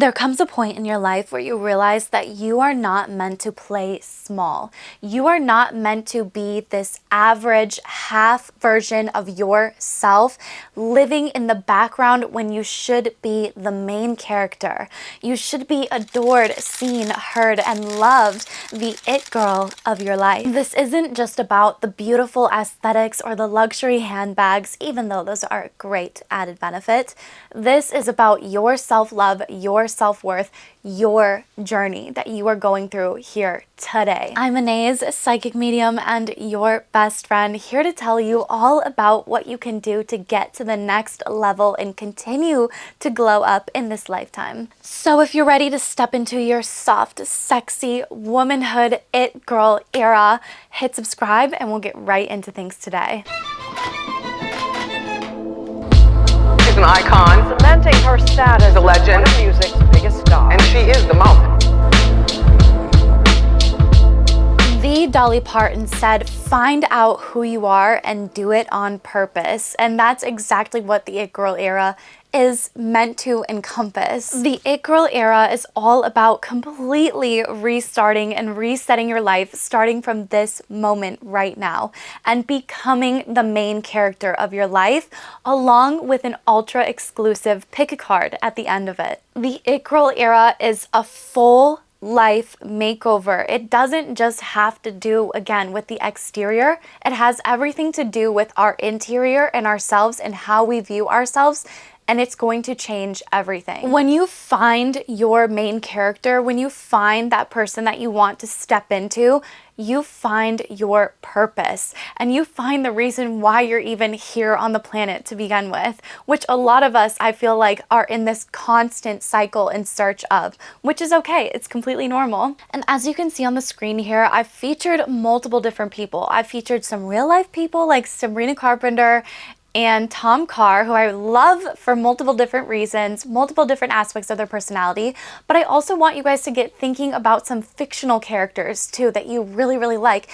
There comes a point in your life where you realize that you are not meant to play small. You are not meant to be this average half version of yourself living in the background when you should be the main character. You should be adored, seen, heard, and loved, the it girl of your life. This isn't just about the beautiful aesthetics or the luxury handbags, even though those are a great added benefit. This is about your self-love, your self-worth, your journey that you are going through here today. I'm Anae's psychic medium and your best friend, here to tell you all about what you can do to get to the next level and continue to glow up in this lifetime. So if you're ready to step into your soft, sexy womanhood it girl era, hit subscribe and we'll get right into things today. She's an icon, cementing her status as a legend, one of music's biggest stars. and she is the moment. The Dolly Parton said, "Find out who you are and do it on purpose." And that's exactly what the It Girl era is meant to encompass. The It Girl era is all about completely restarting and resetting your life, starting from this moment right now, and becoming the main character of your life, along with an ultra exclusive pick a card at the end of it. The It Girl era is a full life makeover. It doesn't just have to do, again, with the exterior. It has everything to do with our interior and ourselves and how we view ourselves, and it's going to change everything. When you find your main character, when you find that person that you want to step into, you find your purpose and you find the reason why you're even here on the planet to begin with, which a lot of us, I feel like, are in this constant cycle in search of, which is okay. It's completely normal. And as you can see on the screen here, I've featured multiple different people. I've featured some real life people like Sabrina Carpenter and Tom Carr, who I love for multiple different reasons, multiple different aspects of their personality. But I also want you guys to get thinking about some fictional characters too that you really, really like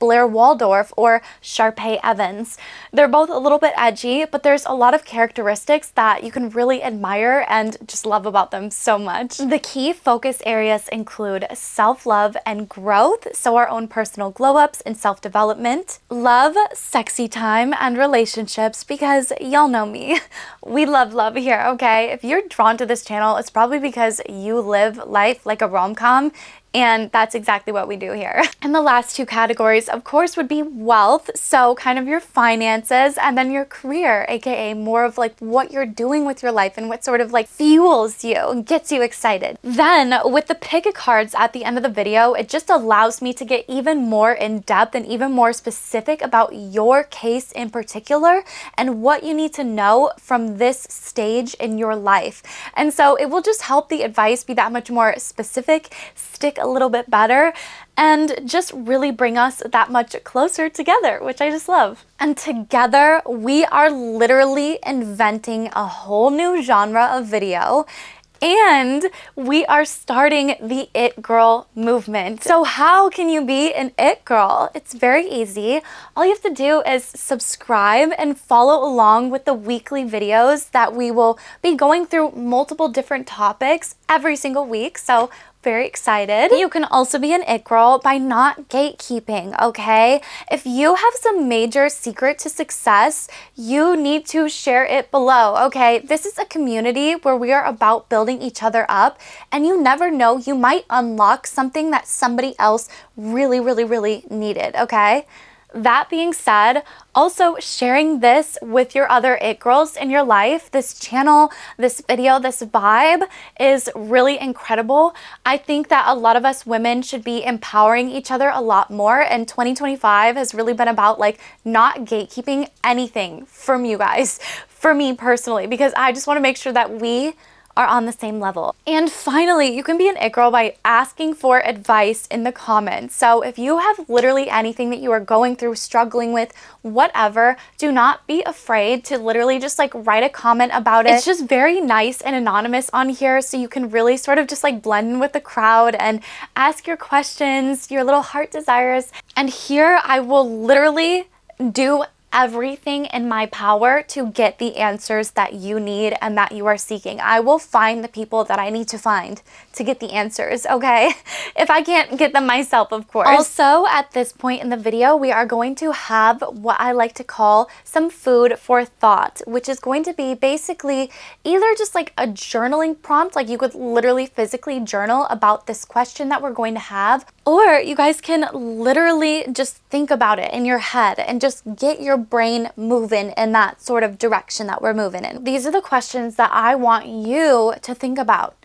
Blair Waldorf or Sharpay Evans. They're both a little bit edgy, but there's a lot of characteristics that you can really admire and just love about them so much. The key focus areas include self-love and growth, so our own personal glow-ups and self-development, love, sexy time, and relationships, because y'all know me. We love love here, okay? If you're drawn to this channel, it's probably because you live life like a rom-com, and that's exactly what we do here. And the last two categories, of course, would be wealth, so kind of your finances, and then your career, aka more of like what you're doing with your life and what sort of like fuels you and gets you excited. Then with the pick a cards at the end of the video, it just allows me to get even more in depth and even more specific about your case in particular and what you need to know from this stage in your life. And so it will just help the advice be that much more specific, stick a little bit better, and just really bring us that much closer together, which I just love. And together we are literally inventing a whole new genre of video, and we are starting the It Girl movement. So how can you be an It Girl? It's very easy. All you have to do is subscribe and follow along with the weekly videos that we will be going through multiple different topics every single week. So very excited. You can also be an it girl by not gatekeeping, okay? If you have some major secret to success, you need to share it below, okay? This is a community where we are about building each other up, and you never know, you might unlock something that somebody else really, really, really needed, okay? That being said, also sharing this with your other it girls in your life, this channel, this video, this vibe is really incredible. I think that a lot of us women should be empowering each other a lot more, and 2025 has really been about like not gatekeeping anything from you guys, for me personally, because I just want to make sure that we are on the same level. And finally, you can be an it girl by asking for advice in the comments. So if you have literally anything that you are going through, struggling with, whatever, do not be afraid to literally just like write a comment about it. It's just very nice and anonymous on here, so you can really sort of just like blend in with the crowd and ask your questions, your little heart desires. And here I will literally do everything in my power to get the answers that you need and that you are seeking. I will find the people that I need to find to get the answers, okay? If I can't get them myself, of course. Also, at this point in the video, we are going to have what I like to call some food for thought, which is going to be basically either just like a journaling prompt, like you could literally physically journal about this question that we're going to have, or you guys can literally just think about it in your head and just get your brain moving in that sort of direction that we're moving in. These are the questions that I want you to think about.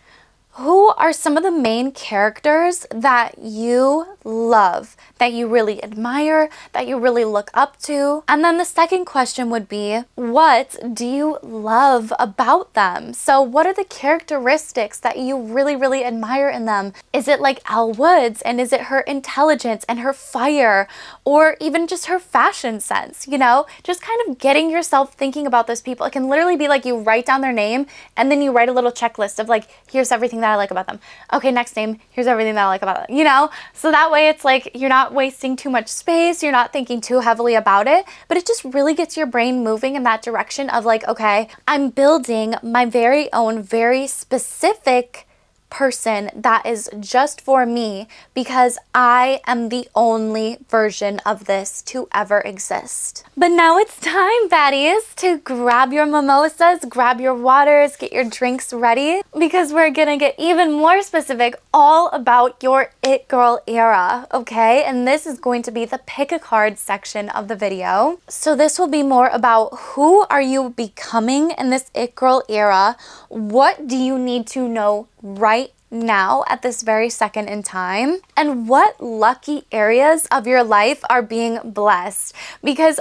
Who are some of the main characters that you love, that you really admire, that you really look up to? And then the second question would be, what do you love about them? So what are the characteristics that you really, really admire in them? Is it like Elle Woods, and is it her intelligence and her fire, or even just her fashion sense, you know? Just kind of getting yourself thinking about those people. It can literally be like you write down their name and then you write a little checklist of like, here's everything that I like about them. Okay, next name, here's everything that I like about them, you know? So that way it's like you're not wasting too much space, you're not thinking too heavily about it, but it just really gets your brain moving in that direction of like, okay, I'm building my very own, very specific person that is just for me because I am the only version of this to ever exist. But now it's time, baddies, to grab your mimosas, grab your waters, get your drinks ready, because we're gonna get even more specific all about your it girl era, okay? And this is going to be the pick a card section of the video. So this will be more about who are you becoming in this it girl era? What do you need to know right now at this very second in time, and what lucky areas of your life are being blessed? Because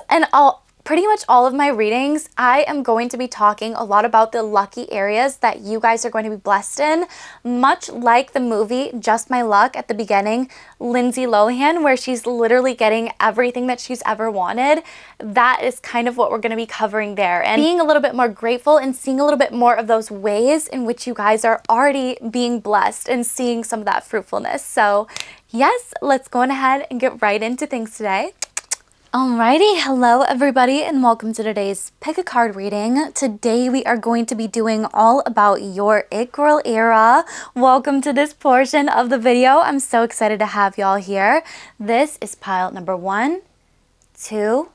pretty much all of my readings, I am going to be talking a lot about the lucky areas that you guys are going to be blessed in, much like the movie Just My Luck at the beginning, Lindsay Lohan, where she's literally getting everything that she's ever wanted. That is kind of what we're going to be covering there, and being a little bit more grateful and seeing a little bit more of those ways in which you guys are already being blessed and seeing some of that fruitfulness. So yes, let's go on ahead and get right into things today. Alrighty, hello everybody and welcome to today's pick a card reading. Today we are going to be doing all about your it girl era. Welcome to this portion of the video. I'm so excited to have y'all here. This is pile number 1, 2,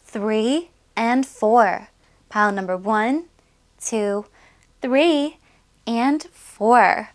3, and 4. Pile number 1, 2, 3, and 4.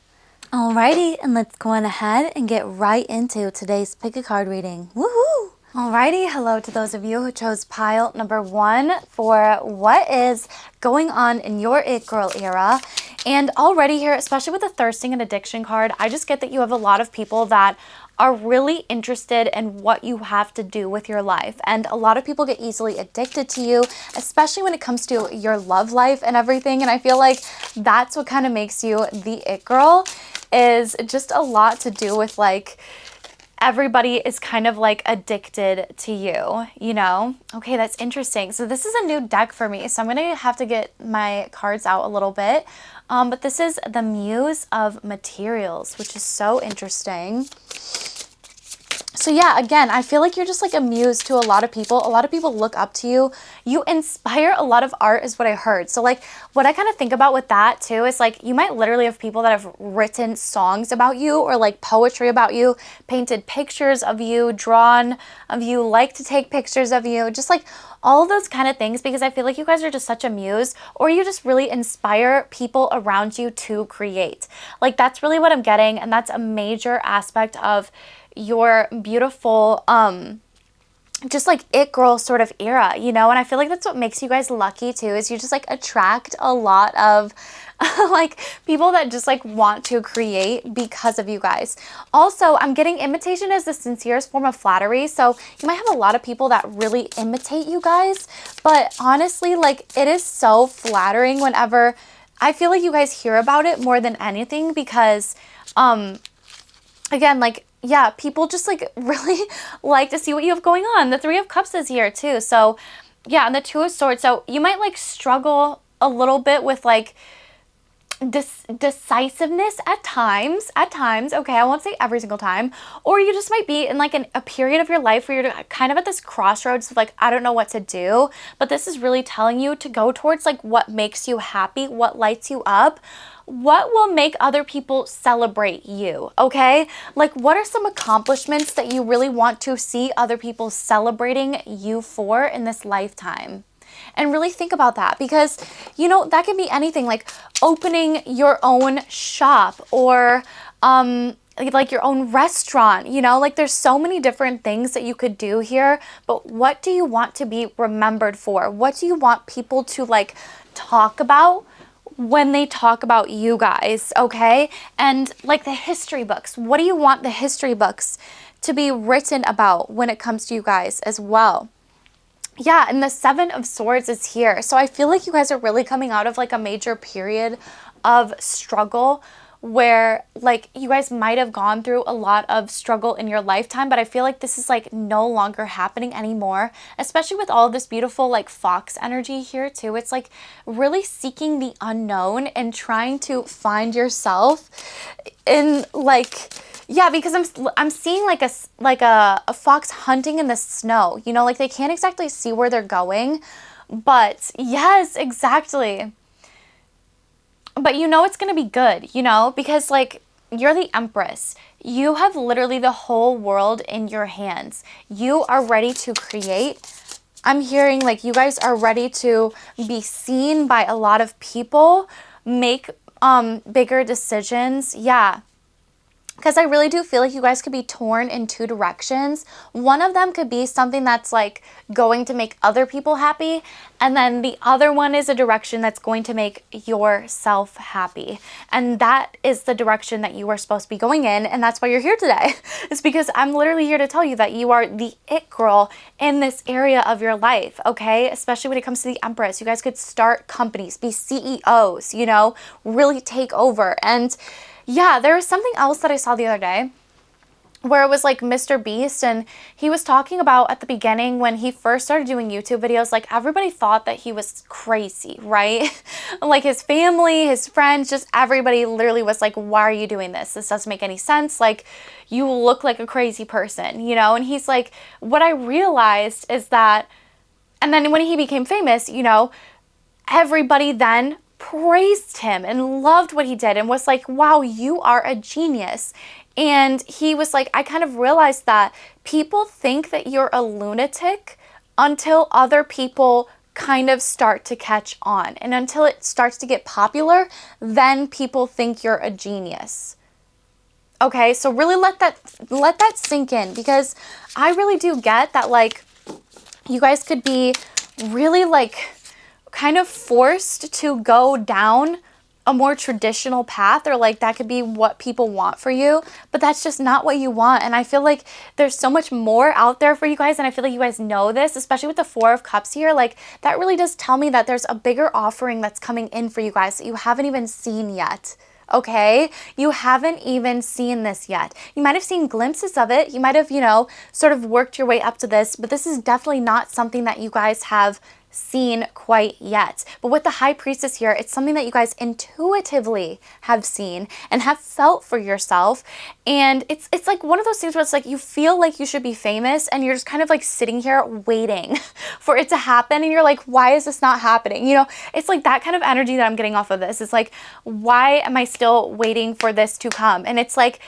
Alrighty, and let's go on ahead and get right into today's pick a card reading. Woohoo! Alrighty, hello to those of you who chose pile number 1 for what is going on in your it girl era. And already here, especially with the thirsting and addiction card, I just get that you have a lot of people that are really interested in what you have to do with your life. And a lot of people get easily addicted to you, especially when it comes to your love life and everything. And I feel like that's what kind of makes you the it girl, is just a lot to do with like, everybody is kind of like addicted to you, you know? Okay, that's interesting. So this is a new deck for me, so I'm gonna have to get my cards out a little bit. But this is the Muse of Materials, which is so interesting. So yeah, again, I feel like you're just like a muse to a lot of people. A lot of people look up to you. You inspire a lot of art is what I heard. So like what I kind of think about with that too is like you might literally have people that have written songs about you or like poetry about you, painted pictures of you, drawn of you, like to take pictures of you, just like all those kind of things, because I feel like you guys are just such a muse, or you just really inspire people around you to create. Like that's really what I'm getting, and that's a major aspect of your beautiful just like it girl sort of era, you know? And I feel like that's what makes you guys lucky too, is you just like attract a lot of like people that just like want to create because of you guys. Also, I'm getting imitation as the sincerest form of flattery, so you might have a lot of people that really imitate you guys, but honestly, like it is so flattering whenever I feel like you guys hear about it more than anything, because again, like, yeah, people just like really like to see what you have going on. The Three of Cups is here too. So yeah, and the Two of Swords. So you might like struggle a little bit with like decisiveness at times, okay, I won't say every single time, or you just might be in like a period of your life where you're kind of at this crossroads of like, I don't know what to do, but this is really telling you to go towards like what makes you happy, what lights you up, what will make other people celebrate you, okay? Like, what are some accomplishments that you really want to see other people celebrating you for in this lifetime? And really think about that, because, you know, that can be anything, like opening your own shop or like your own restaurant, you know, like there's so many different things that you could do here. But what do you want to be remembered for? What do you want people to like talk about when they talk about you guys, okay? And like the history books, what do you want the history books to be written about when it comes to you guys as well? Yeah, and the Seven of Swords is here. So I feel like you guys are really coming out of like a major period of struggle where like you guys might have gone through a lot of struggle in your lifetime, but I feel like this is like no longer happening anymore, especially with all this beautiful like fox energy here too. It's like really seeking the unknown and trying to find yourself in like, yeah, because I'm seeing like a fox hunting in the snow, you know, like they can't exactly see where they're going, but yes, exactly. But you know it's going to be good, you know, because like you're the Empress. You have literally the whole world in your hands. You are ready to create. I'm hearing like you guys are ready to be seen by a lot of people, make bigger decisions. Yeah. Because I really do feel like you guys could be torn in two directions. One of them could be something that's like going to make other people happy. And then the other one is a direction that's going to make yourself happy. And that is the direction that you are supposed to be going in. And that's why you're here today. It's because I'm literally here to tell you that you are the it girl in this area of your life, okay? Especially when it comes to the Empress. You guys could start companies, be CEOs, you know, really take over. And yeah, there was something else that I saw the other day where it was like Mr. Beast, and he was talking about at the beginning when he first started doing YouTube videos, like everybody thought that he was crazy, right? Like his family, his friends, just everybody literally was like, why are you doing this? This doesn't make any sense. Like you look like a crazy person, you know? And he's like, what I realized is that, and then when he became famous, you know, everybody then praised him and loved what he did and was like, wow, you are a genius. And he was like, I kind of realized that people think that you're a lunatic until other people kind of start to catch on. And until it starts to get popular, then people think you're a genius. Okay, so really let that sink in, because I really do get that like you guys could be really like kind of forced to go down a more traditional path, or like that could be what people want for you, but that's just not what you want. And I feel like there's so much more out there for you guys, and I feel like you guys know this, especially with the Four of Cups here. Like that really does tell me that there's a bigger offering that's coming in for you guys that you haven't even seen yet. Okay, you haven't even seen this yet. You might have seen glimpses of it. You might have, you know, sort of worked your way up to this, but this is definitely not something that you guys have seen quite yet. But with the High Priestess here, it's something that you guys intuitively have seen and have felt for yourself. And it's like one of those things where it's like you feel like you should be famous and you're just kind of like sitting here waiting for it to happen, and you're like, why is this not happening? You know, it's like that kind of energy that I'm getting off of this. It's like, why am I still waiting for this to come? And it's like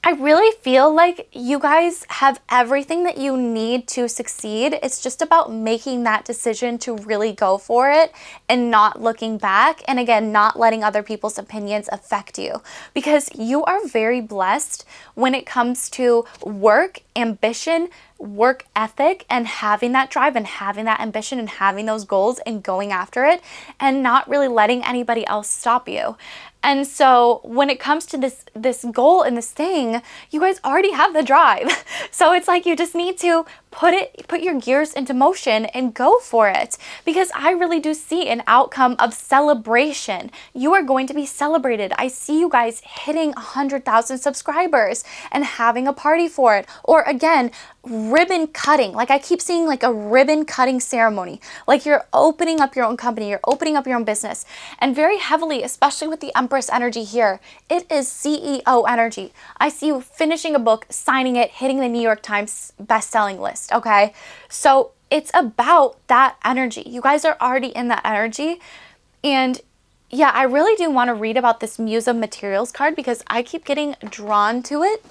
I really feel like you guys have everything that you need to succeed. It's just about making that decision to really go for it and not looking back. And again, not letting other people's opinions affect you, because you are very blessed when it comes to work, ambition, work ethic, and having that drive and having that ambition and having those goals and going after it and not really letting anybody else stop you. And so when it comes to this goal and this thing, you guys already have the drive. So it's like you just need to put your gears into motion and go for it, because I really do see an outcome of celebration. You are going to be celebrated. I see you guys hitting 100,000 subscribers and having a party for it, or again, ribbon cutting. Like I keep seeing like a ribbon cutting ceremony. Like you're opening up your own company, you're opening up your own business. And very heavily, especially with the Empress energy here, it is CEO energy. I see you finishing a book, signing it, hitting the New York Times best-selling list, okay? So it's about that energy. You guys are already in that energy. And yeah, I really do want to read about this Muse of Materials card because I keep getting drawn to it.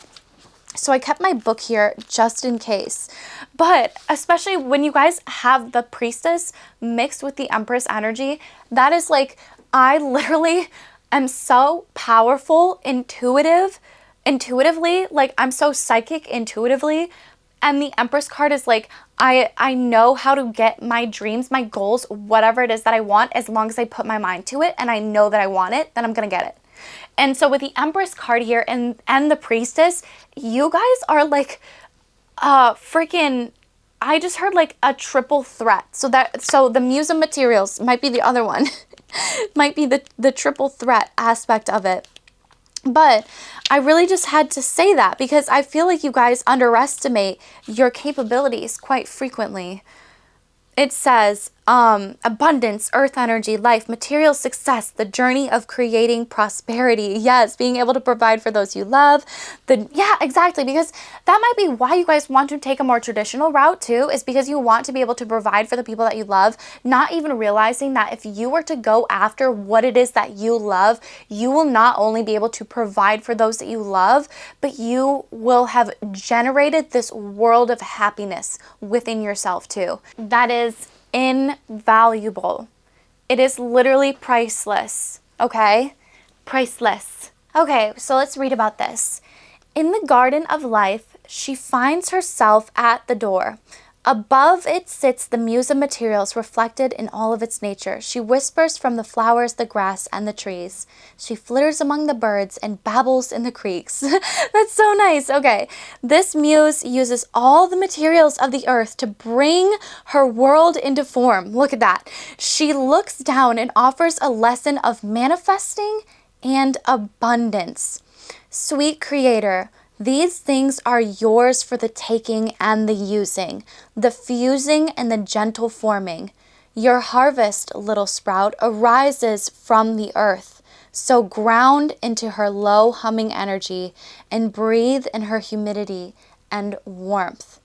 So I kept my book here just in case. But especially when you guys have the Priestess mixed with the Empress energy, that is like, I literally am so powerful, intuitively, like I'm so psychic intuitively. And the Empress card is like, I know how to get my dreams, my goals, whatever it is that I want, as long as I put my mind to it and I know that I want it, then I'm gonna get it. And so with the Empress card here and the Priestess, you guys are like freaking, I just heard like a triple threat. So the Muse of Materials might be the other one. Might be the triple threat aspect of it. But I really just had to say that because I feel like you guys underestimate your capabilities quite frequently. It says, abundance, earth energy, life, material success, the journey of creating prosperity. Yes, being able to provide for those you love. Yeah, exactly. Because that might be why you guys want to take a more traditional route too, is because you want to be able to provide for the people that you love, not even realizing that if you were to go after what it is that you love, you will not only be able to provide for those that you love, but you will have generated this world of happiness within yourself too. That is invaluable. It is literally priceless, okay? Priceless. Okay, so let's read about this. In the garden of life, she finds herself at the door. Above it sits the Muse of Materials reflected in all of its nature. She whispers from the flowers, the grass, and the trees. She flitters among the birds and babbles in the creeks. That's so nice. Okay, this Muse uses all the materials of the earth to bring her world into form. Look at that. She looks down and offers a lesson of manifesting and abundance. Sweet Creator, these things are yours for the taking and the using, the fusing and the gentle forming. Your harvest, little sprout, arises from the earth. So ground into her low humming energy and breathe in her humidity and warmth.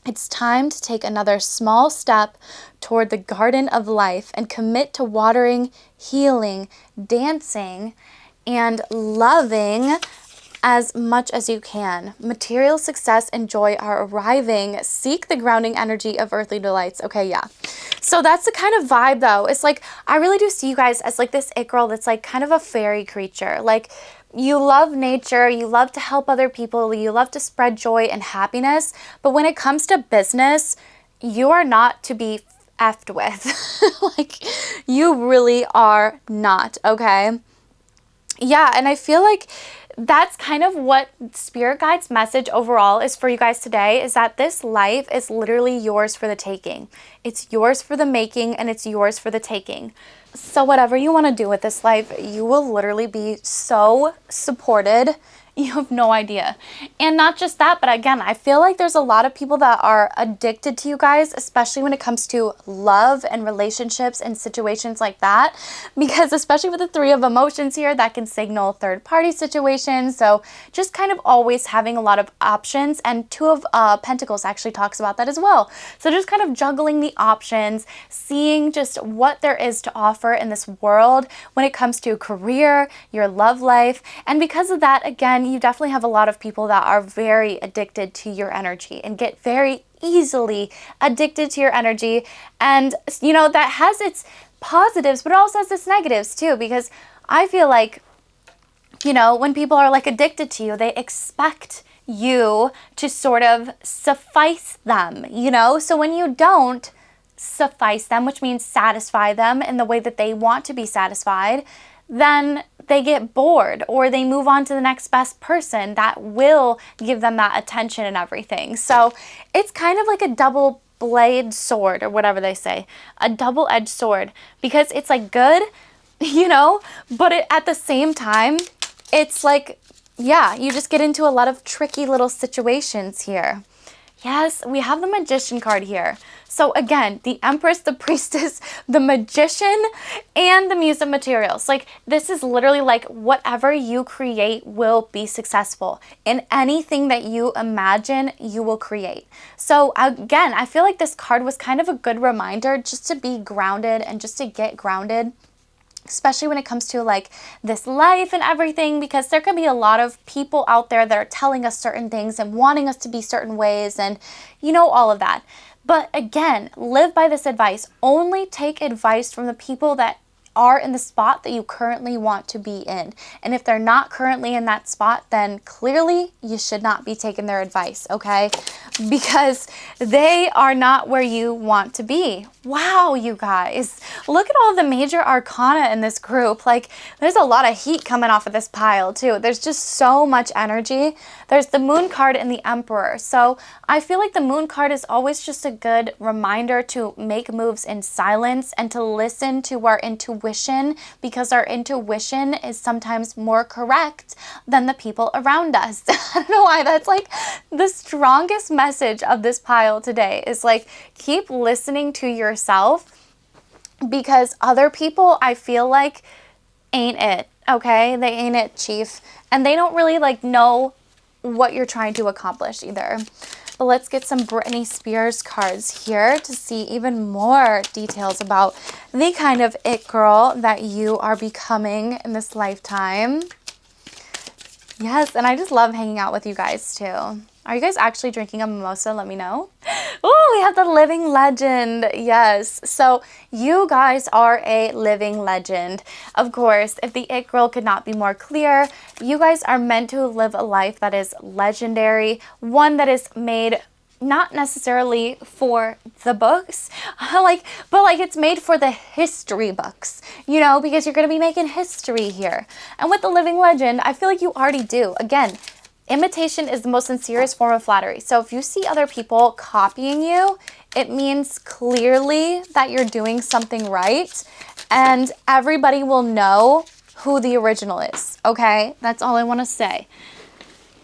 It's time to take another small step toward the garden of life and commit to watering, healing, dancing, and loving as much as you can. Material success and joy are arriving. Seek the grounding energy of earthly delights. Okay, yeah. So that's the kind of vibe though. It's like, I really do see you guys as like this it girl that's like kind of a fairy creature. Like you love nature, you love to help other people, you love to spread joy and happiness. But when it comes to business, you are not to be effed with. Like you really are not, okay? Yeah, and I feel like that's kind of what Spirit Guide's message overall is for you guys today, is that this life is literally yours for the taking. It's yours for the making and it's yours for the taking. So whatever you want to do with this life, you will literally be so supported. You have no idea. And not just that, but again, I feel like there's a lot of people that are addicted to you guys, especially when it comes to love and relationships and situations like that. Because especially with the Three of Emotions here, that can signal third-party situations. So just kind of always having a lot of options. And Two of Pentacles actually talks about that as well. So just kind of juggling the options, seeing just what there is to offer in this world when it comes to career, your love life. And because of that, again, you definitely have a lot of people that are very addicted to your energy and get very easily addicted to your energy. And, you know, that has its positives, but it also has its negatives too, because I feel like, you know, when people are like addicted to you, they expect you to sort of suffice them, you know? So when you don't suffice them, which means satisfy them in the way that they want to be satisfied, then they get bored or they move on to the next best person that will give them that attention and everything. So it's kind of like a double-bladed sword, or whatever they say, a double-edged sword, because it's like good, you know, but at the same time, it's like, yeah, you just get into a lot of tricky little situations here. Yes, we have the Magician card here. So again, the Empress, the Priestess, the Magician, and the Muse of Materials. Like, this is literally like whatever you create will be successful. In anything that you imagine, you will create. So again, I feel like this card was kind of a good reminder just to be grounded and just to get grounded, especially when it comes to like this life and everything, because there can be a lot of people out there that are telling us certain things and wanting us to be certain ways and all of that. But again, live by this advice. Only take advice from the people that are in the spot that you currently want to be in. And if they're not currently in that spot, then clearly you should not be taking their advice, okay? Because they are not where you want to be. Wow, you guys. Look at all the major arcana in this group. Like, there's a lot of heat coming off of this pile, too. There's just so much energy. There's the Moon card and the Emperor. So I feel like the Moon card is always just a good reminder to make moves in silence and to listen to our intuition, because our intuition is sometimes more correct than the people around us. I don't know why that's like the strongest message of this pile today is like, keep listening to yourself, because other people, I feel like, ain't it, okay? They ain't it, chief. And they don't really like know what you're trying to accomplish either. But let's get some Britney Spears cards here to see even more details about the kind of it girl that you are becoming in this lifetime. Yes, and I just love hanging out with you guys too. Are you guys actually drinking a mimosa? Let me know. Oh, we have the living legend. Yes. So you guys are a living legend. Of course, if the it girl could not be more clear, you guys are meant to live a life that is legendary, one that is made not necessarily for the books, but it's made for the history books, because you're going to be making history here. And with the living legend, I feel like you already do. Again, imitation is the most sincerest form of flattery. So if you see other people copying you, it means clearly that you're doing something right, and everybody will know who the original is, okay? That's all I want to say.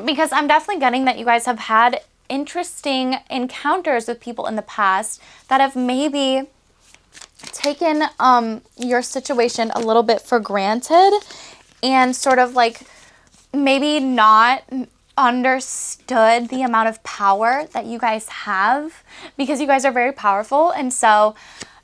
Because I'm definitely getting that you guys have had interesting encounters with people in the past that have maybe taken your situation a little bit for granted and sort of like maybe not understood the amount of power that you guys have, because you guys are very powerful. And so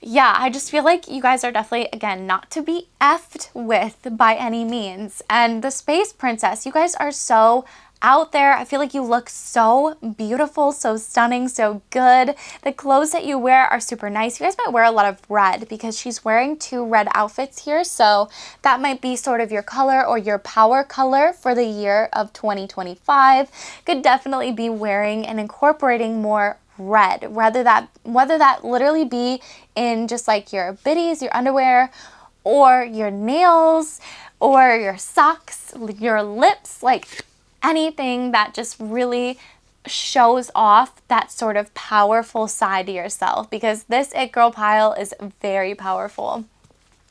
yeah, I just feel like you guys are definitely, again, not to be effed with by any means. And the Space Princess, you guys are so out there. I feel like you look so beautiful, so stunning, so good. The clothes that you wear are super nice. You guys might wear a lot of red because she's wearing 2 red outfits here. So that might be sort of your color or your power color for the year of 2025. Could definitely be wearing and incorporating more red, whether that literally be in just like your biddies, your underwear, or your nails, or your socks, your lips, like anything that just really shows off that sort of powerful side to yourself, because this it girl pile is very powerful.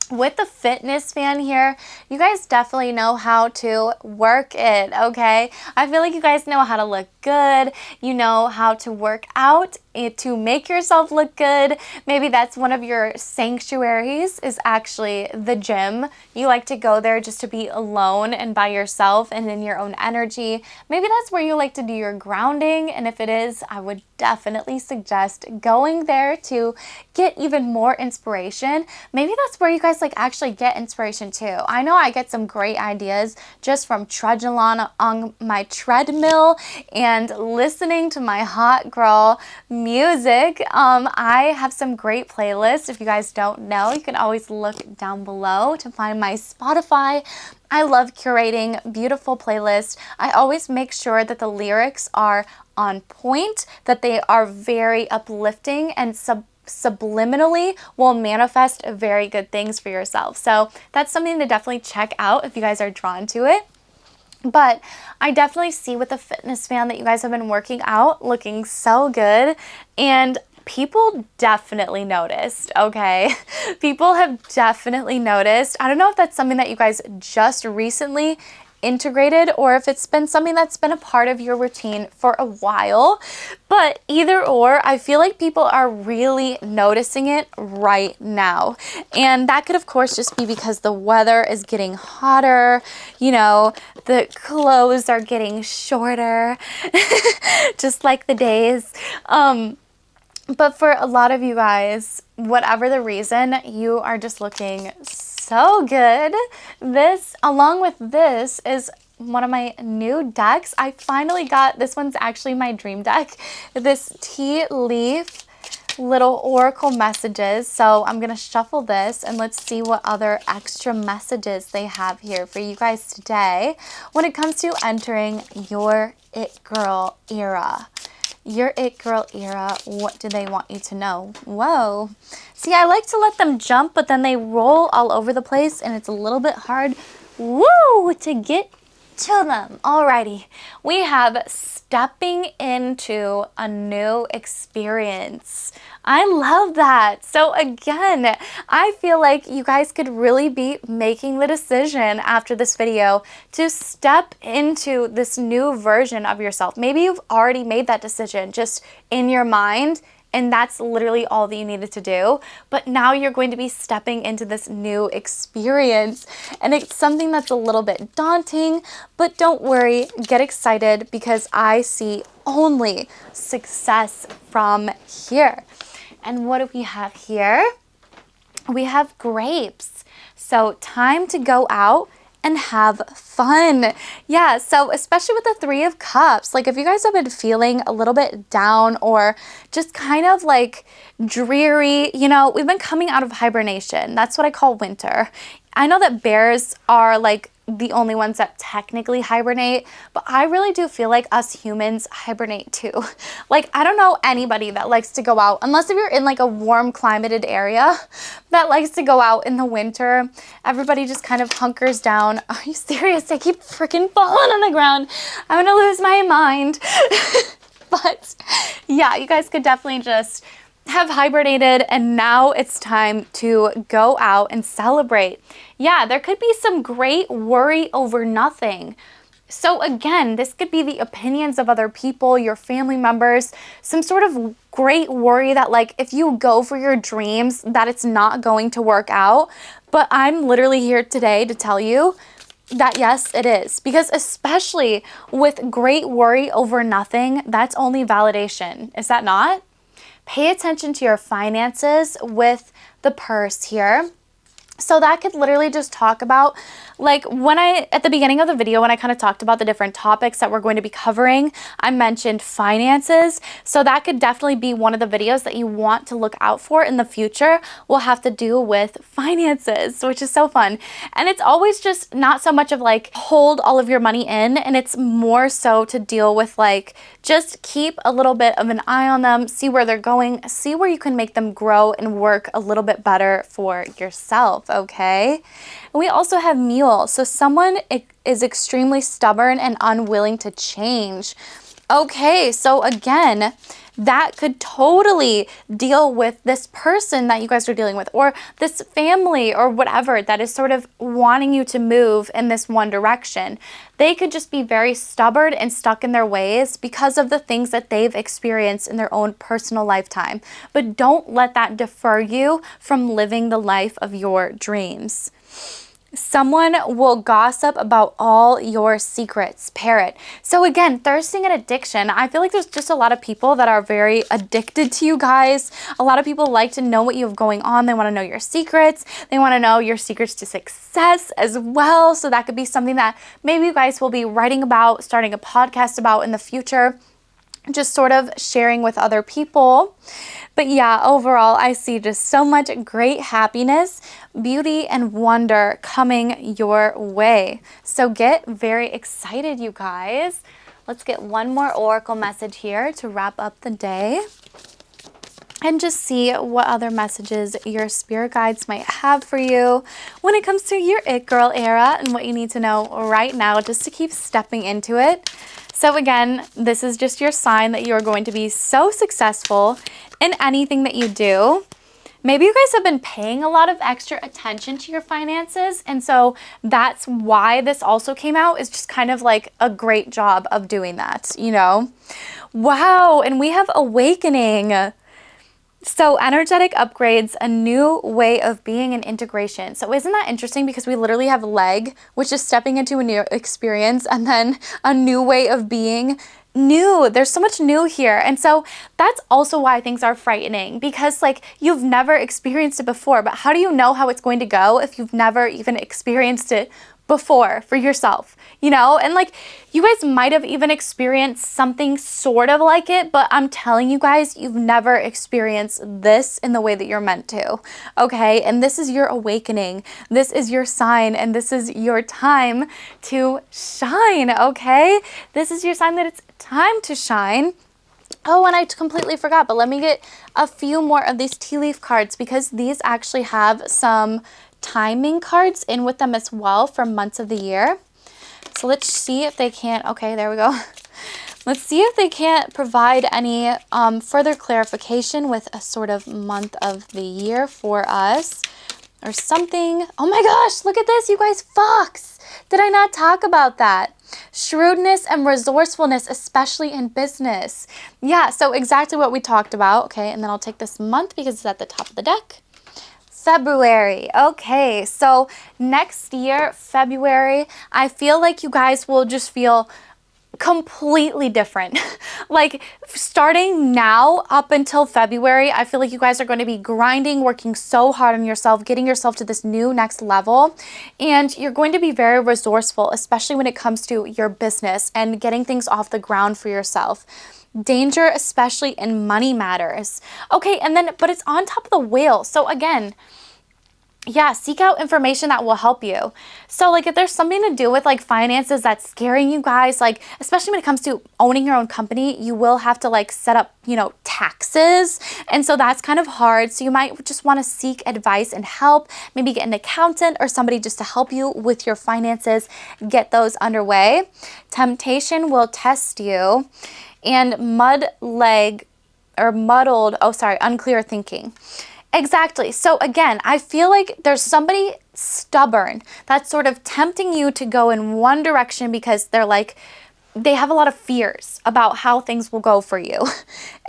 With the fitness fan here, you guys definitely know how to work it, okay? I feel like you guys know how to look good. You know how to work out to make yourself look good. Maybe that's one of your sanctuaries, is actually the gym. You like to go there just to be alone and by yourself and in your own energy. Maybe that's where you like to do your grounding, and if it is, I would definitely suggest going there to get even more inspiration. Maybe that's where you guys like actually get inspiration too. I know I get some great ideas just from trudging along on my treadmill and listening to my hot girl music. I have some great playlists. If you guys don't know, you can always look down below to find my Spotify. I love curating beautiful playlists. I always make sure that the lyrics are on point, that they are very uplifting and subliminally will manifest very good things for yourself. So that's something to definitely check out if you guys are drawn to it. But I definitely see with the fitness fan that you guys have been working out, looking so good, and people definitely noticed, okay? People have definitely noticed. I don't know if that's something that you guys just recently integrated or if it's been something that's been a part of your routine for a while. But either or, I feel like people are really noticing it right now. And that could, of course, just be because the weather is getting hotter, you know, the clothes are getting shorter, just like the days. But for a lot of you guys, whatever the reason, you are just looking so good. This, along with this, is one of my new decks. I finally got, this one's actually my dream deck, this tea leaf little oracle messages. So I'm gonna shuffle this and let's see what other extra messages they have here for you guys today when it comes to entering your it girl era. Your it girl era, what do they want you to know? Whoa. See, I like to let them jump, but then they roll all over the place and it's a little bit hard, woo, to get to them. Alrighty, we have stepping into a new experience. I love that. So again, I feel like you guys could really be making the decision after this video to step into this new version of yourself. Maybe you've already made that decision just in your mind, and that's literally all that you needed to do. But now you're going to be stepping into this new experience. And it's something that's a little bit daunting, but don't worry, get excited because I see only success from here. And what do we have here? We have grapes. So time to go out and have fun. Yeah, so especially with the Three of Cups, like if you guys have been feeling a little bit down or just kind of like dreary, you know, we've been coming out of hibernation. That's what I call winter. I know that bears are like the only ones that technically hibernate, but I really do feel like us humans hibernate too. Like, I don't know anybody that likes to go out, unless if you're in like a warm climated area, that likes to go out in the winter. Everybody just kind of hunkers down. Are you serious? I keep freaking falling on the ground. I'm gonna lose my mind. But yeah, you guys could definitely just have hibernated and now it's time to go out and celebrate. Yeah, there could be some great worry over nothing. So again, this could be the opinions of other people, your family members, some sort of great worry that like if you go for your dreams that it's not going to work out. But I'm literally here today to tell you that yes, it is. Because especially with great worry over nothing, that's only validation. Is that not? Pay attention to your finances with the purse here. So that could literally just talk about, like when at the beginning of the video, when I kind of talked about the different topics that we're going to be covering, I mentioned finances. So that could definitely be one of the videos that you want to look out for in the future will have to do with finances, which is so fun. And it's always just not so much of like hold all of your money in, and it's more so to deal with like just keep a little bit of an eye on them, see where they're going, see where you can make them grow and work a little bit better for yourself. Okay, and we also have mule. So someone is extremely stubborn and unwilling to change. Okay, so again, that could totally deal with this person that you guys are dealing with, or this family or whatever that is sort of wanting you to move in this one direction. They could just be very stubborn and stuck in their ways because of the things that they've experienced in their own personal lifetime. But don't let that defer you from living the life of your dreams. Someone will gossip about all your secrets. Parrot. So again, thirsting and addiction. I feel like there's just a lot of people that are very addicted to you guys. A lot of people like to know what you have going on. They want to know your secrets. They want to know your secrets to success as well. So that could be something that maybe you guys will be writing about, starting a podcast about in the future. Just sort of sharing with other people. But yeah, overall, I see just so much great happiness, beauty, and wonder coming your way. So get very excited, you guys. Let's get one more oracle message here to wrap up the day. And just see what other messages your spirit guides might have for you when it comes to your it girl era and what you need to know right now just to keep stepping into it. So again, this is just your sign that you are going to be so successful in anything that you do. maybe you guys have been paying a lot of extra attention to your finances, and so that's why this also came out, is just kind of like a great job of doing that, you know? Wow, and we have awakening. So energetic upgrades, a new way of being and integration. So isn't that interesting? Because we literally have leg, which is stepping into a new experience, and then a new way of being. New. There's so much new here. And so that's also why things are frightening, because like you've never experienced it before, but how do you know how it's going to go if you've never even experienced it before for yourself, you know? And like you guys might have even experienced something sort of like it, but I'm telling you guys, you've never experienced this in the way that you're meant to, okay? And this is your awakening. This is your sign, and this is your time to shine, okay? This is your sign that it's time to shine. Oh, and I completely forgot, but let me get a few more of these tea leaf cards, because these actually have some timing cards in with them as well for months of the year. So let's see if they can't, okay, there we go. Let's see if they can't provide any further clarification with a sort of month of the year for us or something. Oh my gosh, look at this, you guys, fox. Did I not talk about that? Shrewdness and resourcefulness, especially in business. Yeah, so exactly what we talked about. Okay, and then I'll take this month because it's at the top of the deck. February. Okay, so next year, February, I feel like you guys will just feel completely different. Like starting now up until February, I feel like you guys are going to be grinding, working so hard on yourself, getting yourself to this new next level. And you're going to be very resourceful, especially when it comes to your business and getting things off the ground for yourself. Danger, especially in money matters. Okay, and then, but it's on top of the wheel. So again, yeah, seek out information that will help you. So like if there's something to do with like finances that's scaring you guys, like especially when it comes to owning your own company, you will have to like set up, you know, taxes. And so that's kind of hard. So you might just want to seek advice and help, maybe get an accountant or somebody just to help you with your finances, get those underway. Temptation will test you. And unclear thinking. Exactly. So again, I feel like there's somebody stubborn that's sort of tempting you to go in one direction because they have a lot of fears about how things will go for you.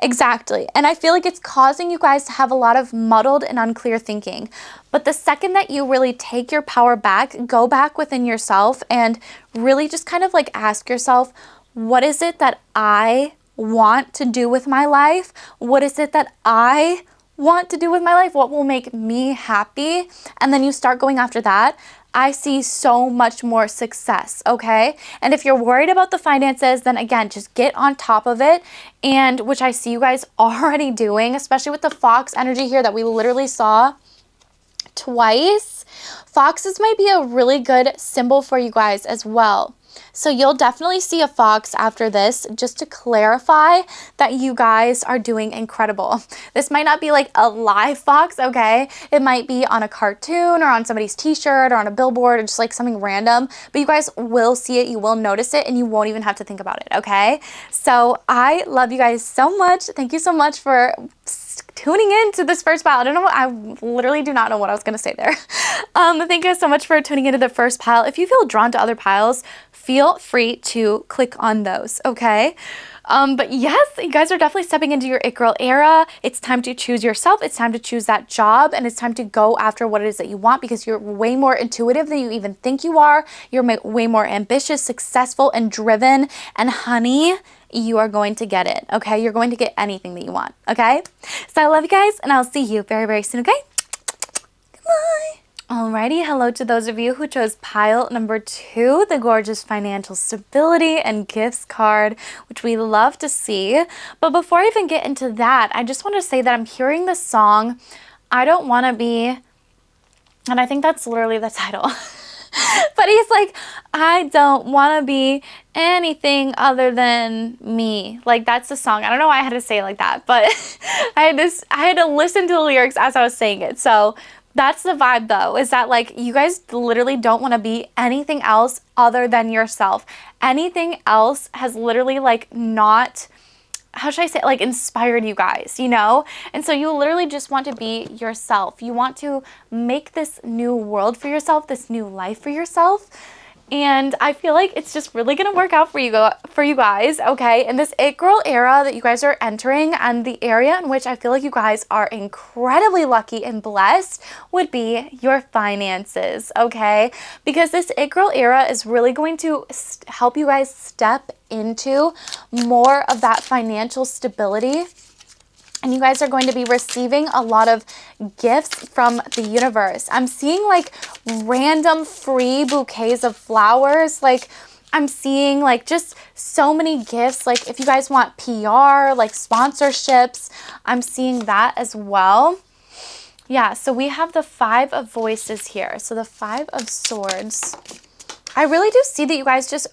Exactly. And I feel like it's causing you guys to have a lot of muddled and unclear thinking. But the second that you really take your power back, go back within yourself and really just kind of like ask yourself, what is it that I want to do with my life? What is it that I want to do with my life? What will make me happy? And then you start going after that. I see so much more success, okay? And if you're worried about the finances, then again, just get on top of it, and which I see you guys already doing, especially with the fox energy here that we literally saw twice. Foxes might be a really good symbol for you guys as well. So you'll definitely see a fox after this, just to clarify that you guys are doing incredible. This might not be like a live fox, okay? It might be on a cartoon or on somebody's t-shirt or on a billboard or just like something random, but you guys will see it, you will notice it, and you won't even have to think about it, okay? So I love you guys so much. Thank you so much for tuning in to this first pile. I literally do not know what I was going to say there. Thank you guys so much for tuning into the first pile. If you feel drawn to other piles, feel free to click on those, okay? But yes, you guys are definitely stepping into your it girl era. It's time to choose yourself. It's time to choose that job, and it's time to go after what it is that you want, because you're way more intuitive than you even think you are. You're way more ambitious, successful, and driven. And honey, you are going to get it, okay? You're going to get anything that you want, okay? So I love you guys, and I'll see you very, very soon, okay? Goodbye. Alrighty, hello to those of you who chose pile number 2, the gorgeous financial stability and gifts card, which we love to see. But before I even get into that, I just want to say that I'm hearing the song, I Don't Want to Be, and I think that's literally the title. But he's like, I don't want to be anything other than me. Like, that's the song. I don't know why I had to say it like that, but I had to listen to the lyrics as I was saying it. So that's the vibe though, is that like you guys literally don't want to be anything else other than yourself. Anything else has literally like not how should I say, like inspired you guys, you know? And so you literally just want to be yourself. You want to make this new world for yourself, this new life for yourself. And I feel like it's just really gonna work out for you guys, okay? In this it girl era that you guys are entering, and the area in which I feel like you guys are incredibly lucky and blessed would be your finances, okay? Because this it girl era is really going to help you guys step into more of that financial stability. And you guys are going to be receiving a lot of gifts from the universe. I'm seeing like random free bouquets of flowers. Like I'm seeing like just so many gifts. Like if you guys want PR, like sponsorships, I'm seeing that as well. Yeah, so we have the Five of Voices here. So the Five of Swords. I really do see that you guys just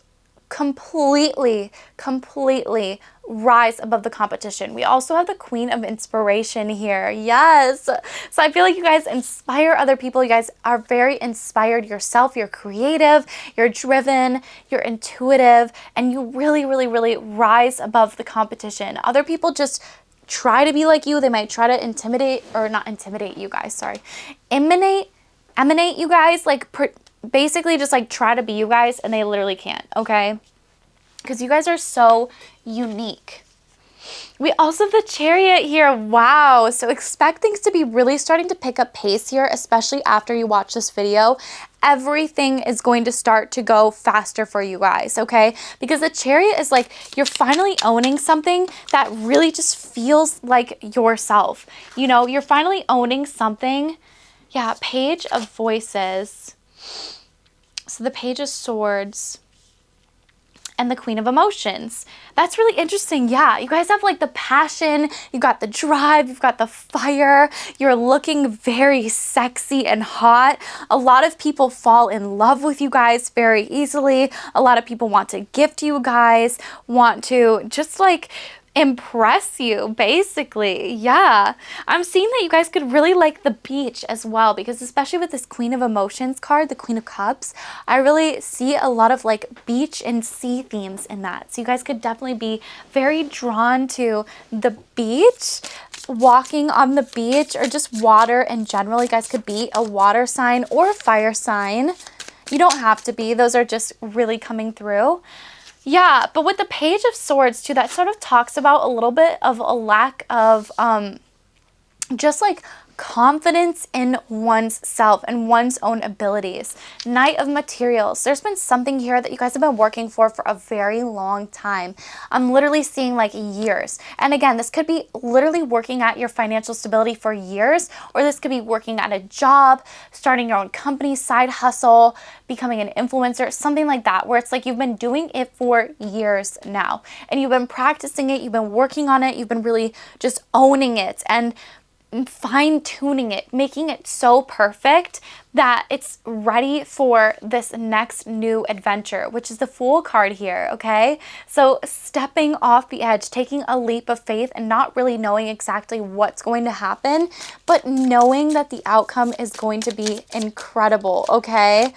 completely rise above the competition. We also have the Queen of Inspiration here. Yes. So I feel like you guys inspire other people. You guys are very inspired yourself. You're creative, you're driven, you're intuitive, and you really rise above the competition. Other people just try to be like you. They might try to intimidate, or not intimidate you guys, sorry. Emanate you guys, like basically just like try to be you guys, and they literally can't, okay? Because you guys are so unique. We also have the Chariot here. Wow. So expect things to be really starting to pick up pace here, especially after you watch this video. Everything is going to start to go faster for you guys, okay? Because the Chariot is like you're finally owning something that really just feels like yourself. You know, you're finally owning something. Yeah, Page of Voices. So the Page of Swords and the Queen of Emotions. That's really interesting. Yeah, you guys have like the passion, you got the drive, you've got the fire, you're looking very sexy and hot. A lot of people fall in love with you guys very easily. A lot of people want to gift you guys, want to just like impress you, basically. Yeah, I'm seeing that you guys could really like the beach as well, because especially with this Queen of Emotions card, the Queen of Cups, I really see a lot of like beach and sea themes in that. So you guys could definitely be very drawn to the beach, walking on the beach, or just water in general. You guys could be a water sign or a fire sign. You don't have to be. Those are just really coming through. Yeah, but with the Page of Swords too, that sort of talks about a little bit of a lack of just like confidence in one's self and one's own abilities. Knight of Materials. There's been something here that you guys have been working for a very long time. I'm literally seeing like years. And again, this could be literally working at your financial stability for years, or this could be working at a job, starting your own company, side hustle, becoming an influencer, something like that, where it's like you've been doing it for years now. And you've been practicing it, you've been working on it, you've been really just owning it and fine-tuning it, making it so perfect that it's ready for this next new adventure, which is the Fool card here, okay? So stepping off the edge, taking a leap of faith and not really knowing exactly what's going to happen, but knowing that the outcome is going to be incredible, okay?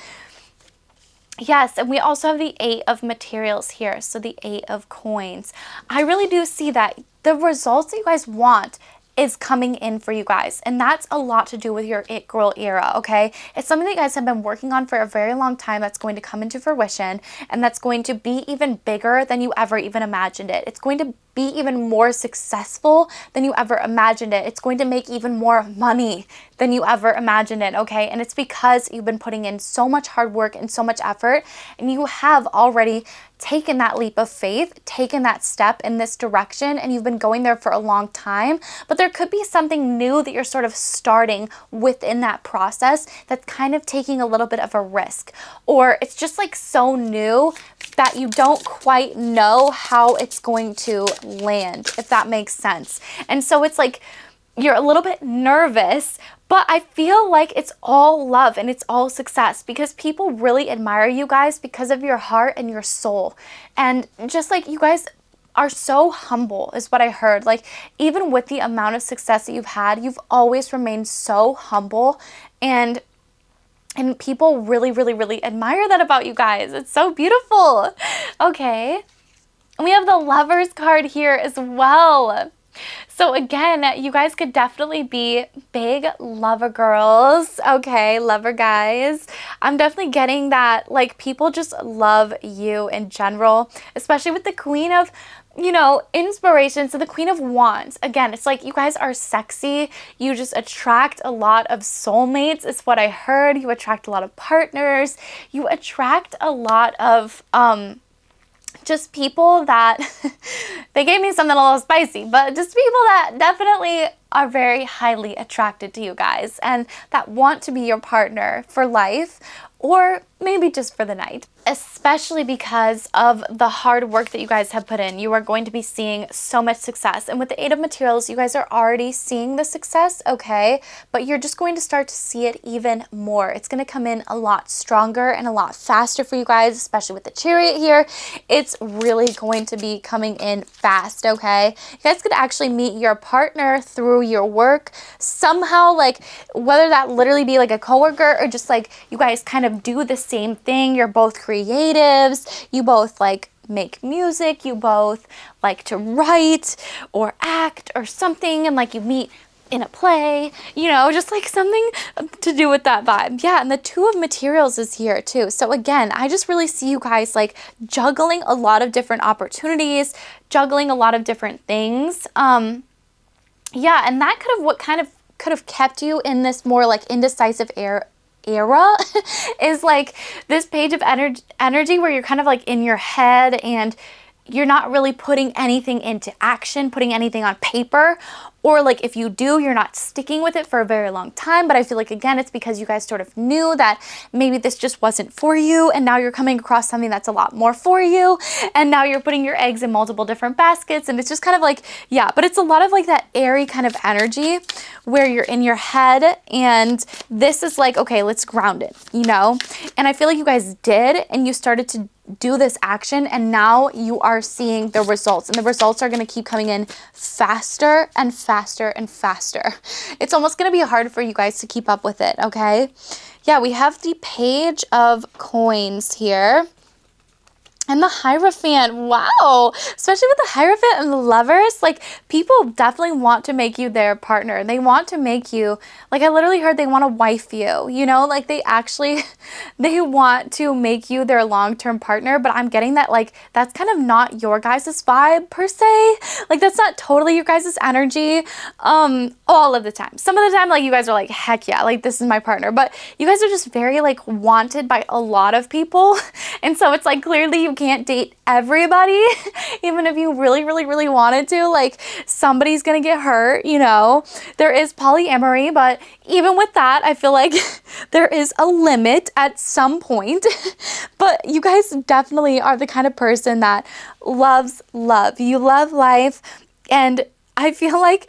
Yes, and we also have the Eight of Materials here, so the Eight of Coins. I really do see that the results that you guys want is coming in for you guys, and that's a lot to do with your it girl era, okay? It's something that you guys have been working on for a very long time that's going to come into fruition, and that's going to be even bigger than you ever even imagined it. It's going to be even more successful than you ever imagined it. It's going to make even more money than you ever imagined it, okay? And it's because you've been putting in so much hard work and so much effort, and you have already taken that leap of faith, taken that step in this direction, and you've been going there for a long time. But there could be something new that you're sort of starting within that process that's kind of taking a little bit of a risk, or it's just like so new that you don't quite know how it's going to land, if that makes sense. And so it's like you're a little bit nervous, but I feel like it's all love and it's all success, because people really admire you guys because of your heart and your soul. And just like you guys are so humble is what I heard. Like even with the amount of success that you've had, you've always remained so humble, and people really admire that about you guys. It's so beautiful. Okay. And we have the Lovers card here as well. So again, you guys could definitely be big lover girls, okay, lover guys. I'm definitely getting that, like, people just love you in general, especially with the Queen of, inspiration. So the Queen of Wands, again, it's like you guys are sexy. You just attract a lot of soulmates, is what I heard. You attract a lot of partners. You attract a lot of, just people that, they gave me something a little spicy, but just people that definitely are very highly attracted to you guys and that want to be your partner for life or maybe just for the night. Especially because of the hard work that you guys have put in. You are going to be seeing so much success. And with the Eight of Materials, you guys are already seeing the success, okay? But you're just going to start to see it even more. It's going to come in a lot stronger and a lot faster for you guys, especially with the Chariot here. It's really going to be coming in fast, okay? You guys could actually meet your partner through your work somehow, like whether that literally be like a coworker or just like you guys kind of do the same thing. You're both creatives, you both like make music, you both like to write or act or something, and like you meet in a play, just like something to do with that vibe. Yeah, and the Two of Materials is here too. So again, I just really see you guys like juggling a lot of different opportunities, juggling a lot of different things. Yeah, and that could have kept you in this more like indecisive era is like this Page of energy where you're kind of like in your head and you're not really putting anything into action, putting anything on paper, or like if you do, you're not sticking with it for a very long time. But I feel like, again, it's because you guys sort of knew that maybe this just wasn't for you, and now you're coming across something that's a lot more for you, and now you're putting your eggs in multiple different baskets, and it's just kind of like, yeah, but it's a lot of like that airy kind of energy where you're in your head, and this is like, okay, let's ground it, And I feel like you guys did, and you started to do this action, and now you are seeing the results, and the results are going to keep coming in faster and faster and faster. It's almost going to be hard for you guys to keep up with it, okay? Yeah, we have the Page of Coins here. And the Hierophant, wow, especially with the Hierophant and the Lovers, like people definitely want to make you their partner. They want to make you, like I literally heard they want to wife you, like they want to make you their long-term partner, but I'm getting that like that's kind of not your guys' vibe per se. Like that's not totally your guys' energy all of the time. Some of the time like you guys are like, heck yeah, like this is my partner, but you guys are just very like wanted by a lot of people. And so it's like clearly you can't date everybody, even if you really, really, really wanted to. Like somebody's gonna get hurt, There is polyamory, but even with that, I feel like there is a limit at some point. But you guys definitely are the kind of person that loves love. You love life, and I feel like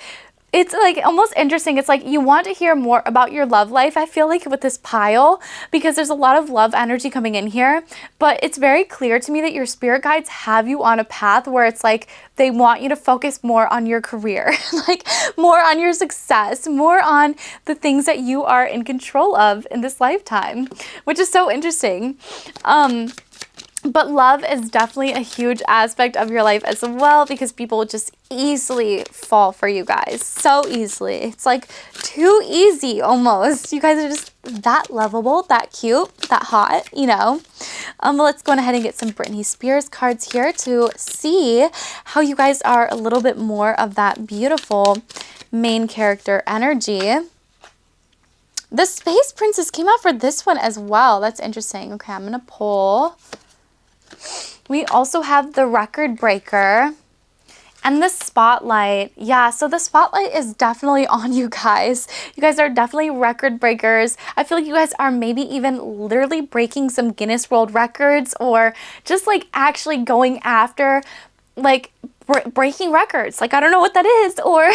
it's like almost interesting. It's like you want to hear more about your love life, I feel like, with this pile, because there's a lot of love energy coming in here. But it's very clear to me that your spirit guides have you on a path where it's like they want you to focus more on your career, like more on your success, more on the things that you are in control of in this lifetime, which is so interesting. But love is definitely a huge aspect of your life as well, because people just easily fall for you guys. So easily. It's like too easy almost. You guys are just that lovable, that cute, that hot, Let's go ahead and get some Britney Spears cards here to see how you guys are a little bit more of that beautiful main character energy. The Space Princess came out for this one as well. That's interesting. Okay, I'm going to pull. We also have the Record Breaker and the Spotlight. Yeah, so the Spotlight is definitely on you guys. You guys are definitely record breakers. I feel like you guys are maybe even literally breaking some Guinness World Records, or just like actually going after like breaking records. Like I don't know what that is, or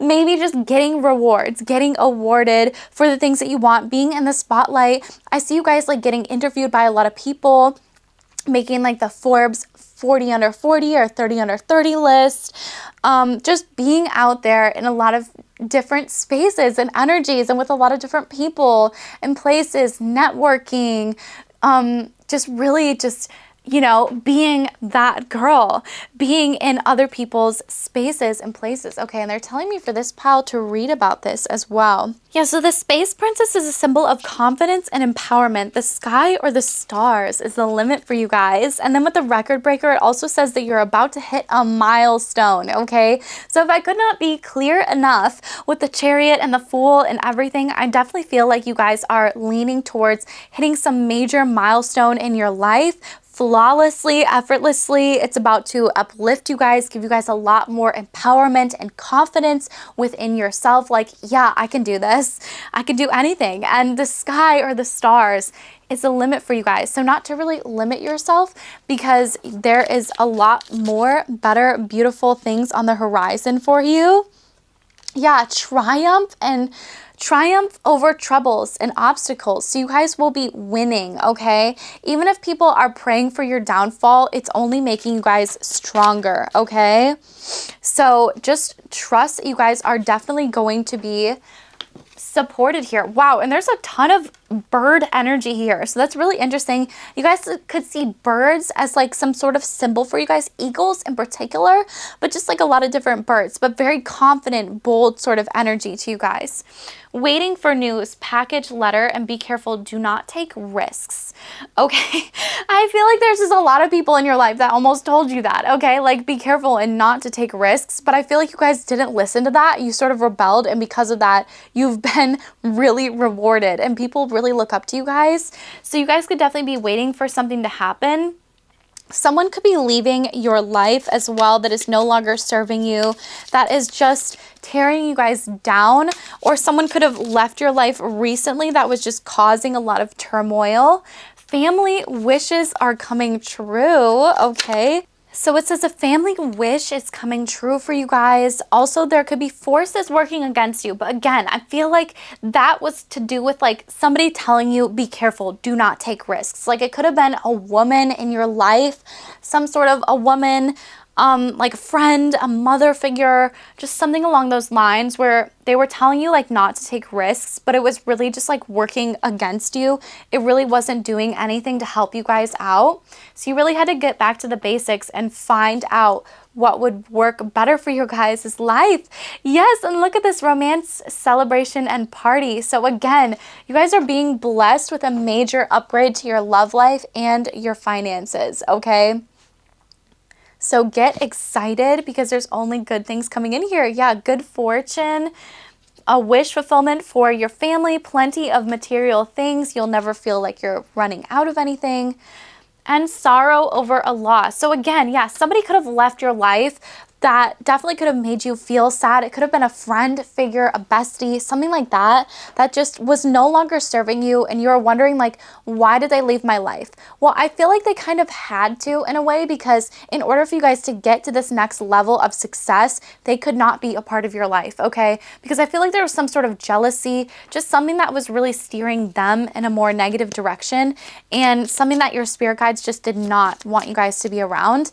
maybe just getting rewards, getting awarded for the things that you want, being in the spotlight. I see you guys like getting interviewed by a lot of people, making like the Forbes 40 under 40 or 30 under 30 list, just being out there in a lot of different spaces and energies and with a lot of different people and places, networking, just really just you know, being that girl, being in other people's spaces and places. Okay, and they're telling me for this pile to read about this as well. Yeah, so the Space Princess is a symbol of confidence and empowerment. The sky or the stars is the limit for you guys. And then with the Record Breaker, it also says that you're about to hit a milestone, okay? So if I could not be clear enough with the Chariot and the Fool and everything, I definitely feel like you guys are leaning towards hitting some major milestone in your life flawlessly, effortlessly. It's about to uplift you guys, give you guys a lot more empowerment and confidence within yourself. Like, yeah, I can do this. I can do anything. And the sky or the stars is the limit for you guys. So not to really limit yourself, because there is a lot more better, beautiful things on the horizon for you. Yeah, triumph over troubles and obstacles. So you guys will be winning, okay? Even if people are praying for your downfall, it's only making you guys stronger, okay? So just trust that you guys are definitely going to be supported here. Wow, and there's a ton of bird energy here, so that's really interesting. You guys could see birds as like some sort of symbol for you guys, eagles in particular, but just like a lot of different birds, but very confident, bold sort of energy to you guys. Waiting for news, package, letter, and be careful, do not take risks. Okay, I feel like there's just a lot of people in your life that almost told you that, okay? Like, be careful and not to take risks, but I feel like you guys didn't listen to that. You sort of rebelled, and because of that, you've been really rewarded, and people really look up to you guys. So you guys could definitely be waiting for something to happen. Someone could be leaving your life as well that is no longer serving you, that is just tearing you guys down, or someone could have left your life recently that was just causing a lot of turmoil. Family wishes are coming true, okay? So it says a family wish is coming true for you guys. Also, there could be forces working against you. But again, I feel like that was to do with like somebody telling you, be careful, do not take risks. Like, it could have been a woman in your life, some sort of a woman, like a friend, a mother figure, just something along those lines where they were telling you like not to take risks, but it was really just like working against you. It really wasn't doing anything to help you guys out. So you really had to get back to the basics and find out what would work better for your guys' life. Yes, and look at this romance, celebration, and party. So again, you guys are being blessed with a major upgrade to your love life and your finances, okay? So get excited because there's only good things coming in here. Yeah, good fortune, a wish fulfillment for your family, plenty of material things. You'll never feel like you're running out of anything. And sorrow over a loss. So again, yeah, somebody could have left your life that definitely could have made you feel sad. It could have been a friend figure, a bestie, something like that, that just was no longer serving you, and you were wondering like, why did they leave my life? Well, I feel like they kind of had to in a way, because in order for you guys to get to this next level of success, they could not be a part of your life, okay? Because I feel like there was some sort of jealousy, just something that was really steering them in a more negative direction, and something that your spirit guides just did not want you guys to be around.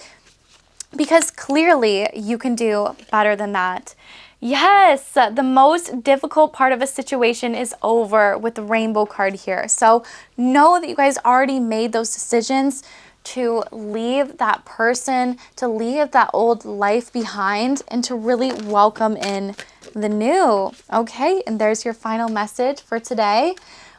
Because clearly you can do better than that. Yes, the most difficult part of a situation is over with the rainbow card here. So know that you guys already made those decisions to leave that person, to leave that old life behind, and to really welcome in the new. Okay, and there's your final message for today.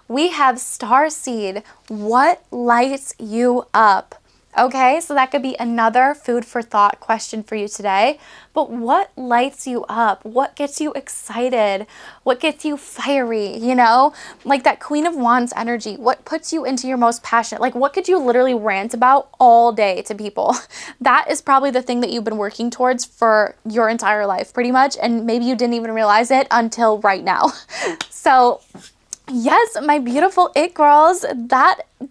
We have Starseed. What lights you up? Okay, so that could be another food for thought question for you today. But what lights you up? What gets you excited? What gets you fiery, you know? Like that Queen of Wands energy. What puts you into your most passionate? Like, what could you literally rant about all day to people? That is probably the thing that you've been working towards for your entire life, pretty much. And maybe you didn't even realize it until right now. So yes, my beautiful it girls,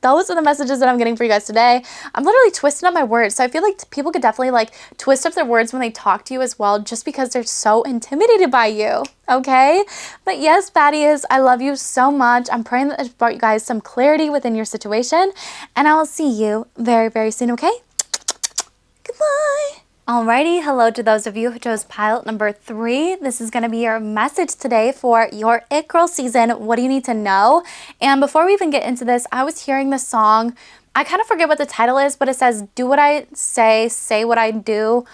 those are the messages that I'm getting for you guys today. I'm literally twisting up my words, so I feel like people could definitely like twist up their words when they talk to you as well, just because they're so intimidated by you, okay? But yes, baddies, I love you so much. I'm praying that it's brought you guys some clarity within your situation, and I will see you very, very soon, okay? Goodbye. Alrighty, hello to those of you who chose pile number 3. This is going to be your message today for your It Girl season. What do you need to know? And before we even get into this, I was hearing the song I kind of forget what the title is, but it says, do what I say what I do.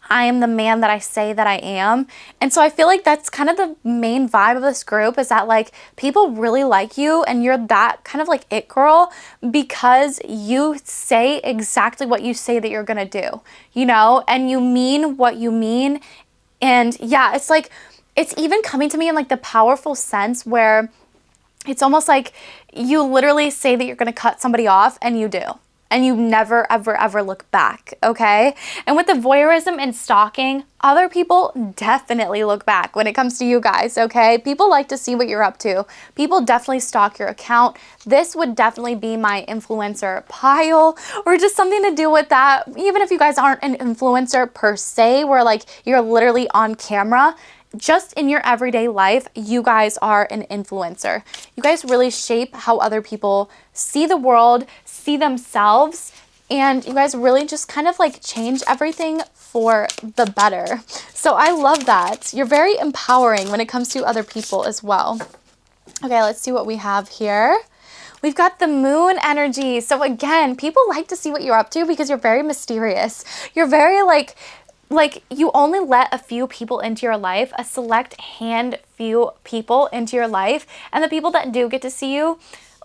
I am the man that I say that I am. And so I feel like that's kind of the main vibe of this group, is that like people really like you and you're that kind of like it girl because you say exactly what you say that you're gonna do, you know, and you mean what you mean. And yeah, it's like, it's even coming to me in like the powerful sense where it's almost like you literally say that you're gonna cut somebody off and you do. And you never, ever, ever look back, okay? And with the voyeurism and stalking, other people definitely look back when it comes to you guys, okay? People like to see what you're up to. People definitely stalk your account. This would definitely be my influencer pile or just something to do with that. Even if you guys aren't an influencer per se, where like you're literally on camera, just in your everyday life, you guys are an influencer. You guys really shape how other people see the world, see themselves, and you guys really just kind of like change everything for the better. So I love that. You're very empowering when it comes to other people as well. Okay, let's see what we have here. We've got the moon energy. So again, people like to see what you're up to because you're very mysterious. You're very like you only let a few people into your life, a select few people into your life, and the people that do get to see you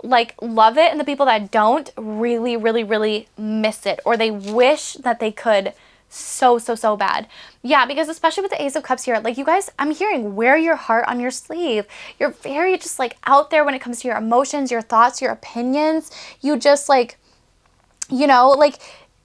like love it, and the people that don't really, really, really miss it, or they wish that they could so bad. Yeah, because especially with the Ace of Cups here, like you guys, I'm hearing wear your heart on your sleeve. You're very just like out there when it comes to your emotions, your thoughts, your opinions. You just like, you know, like,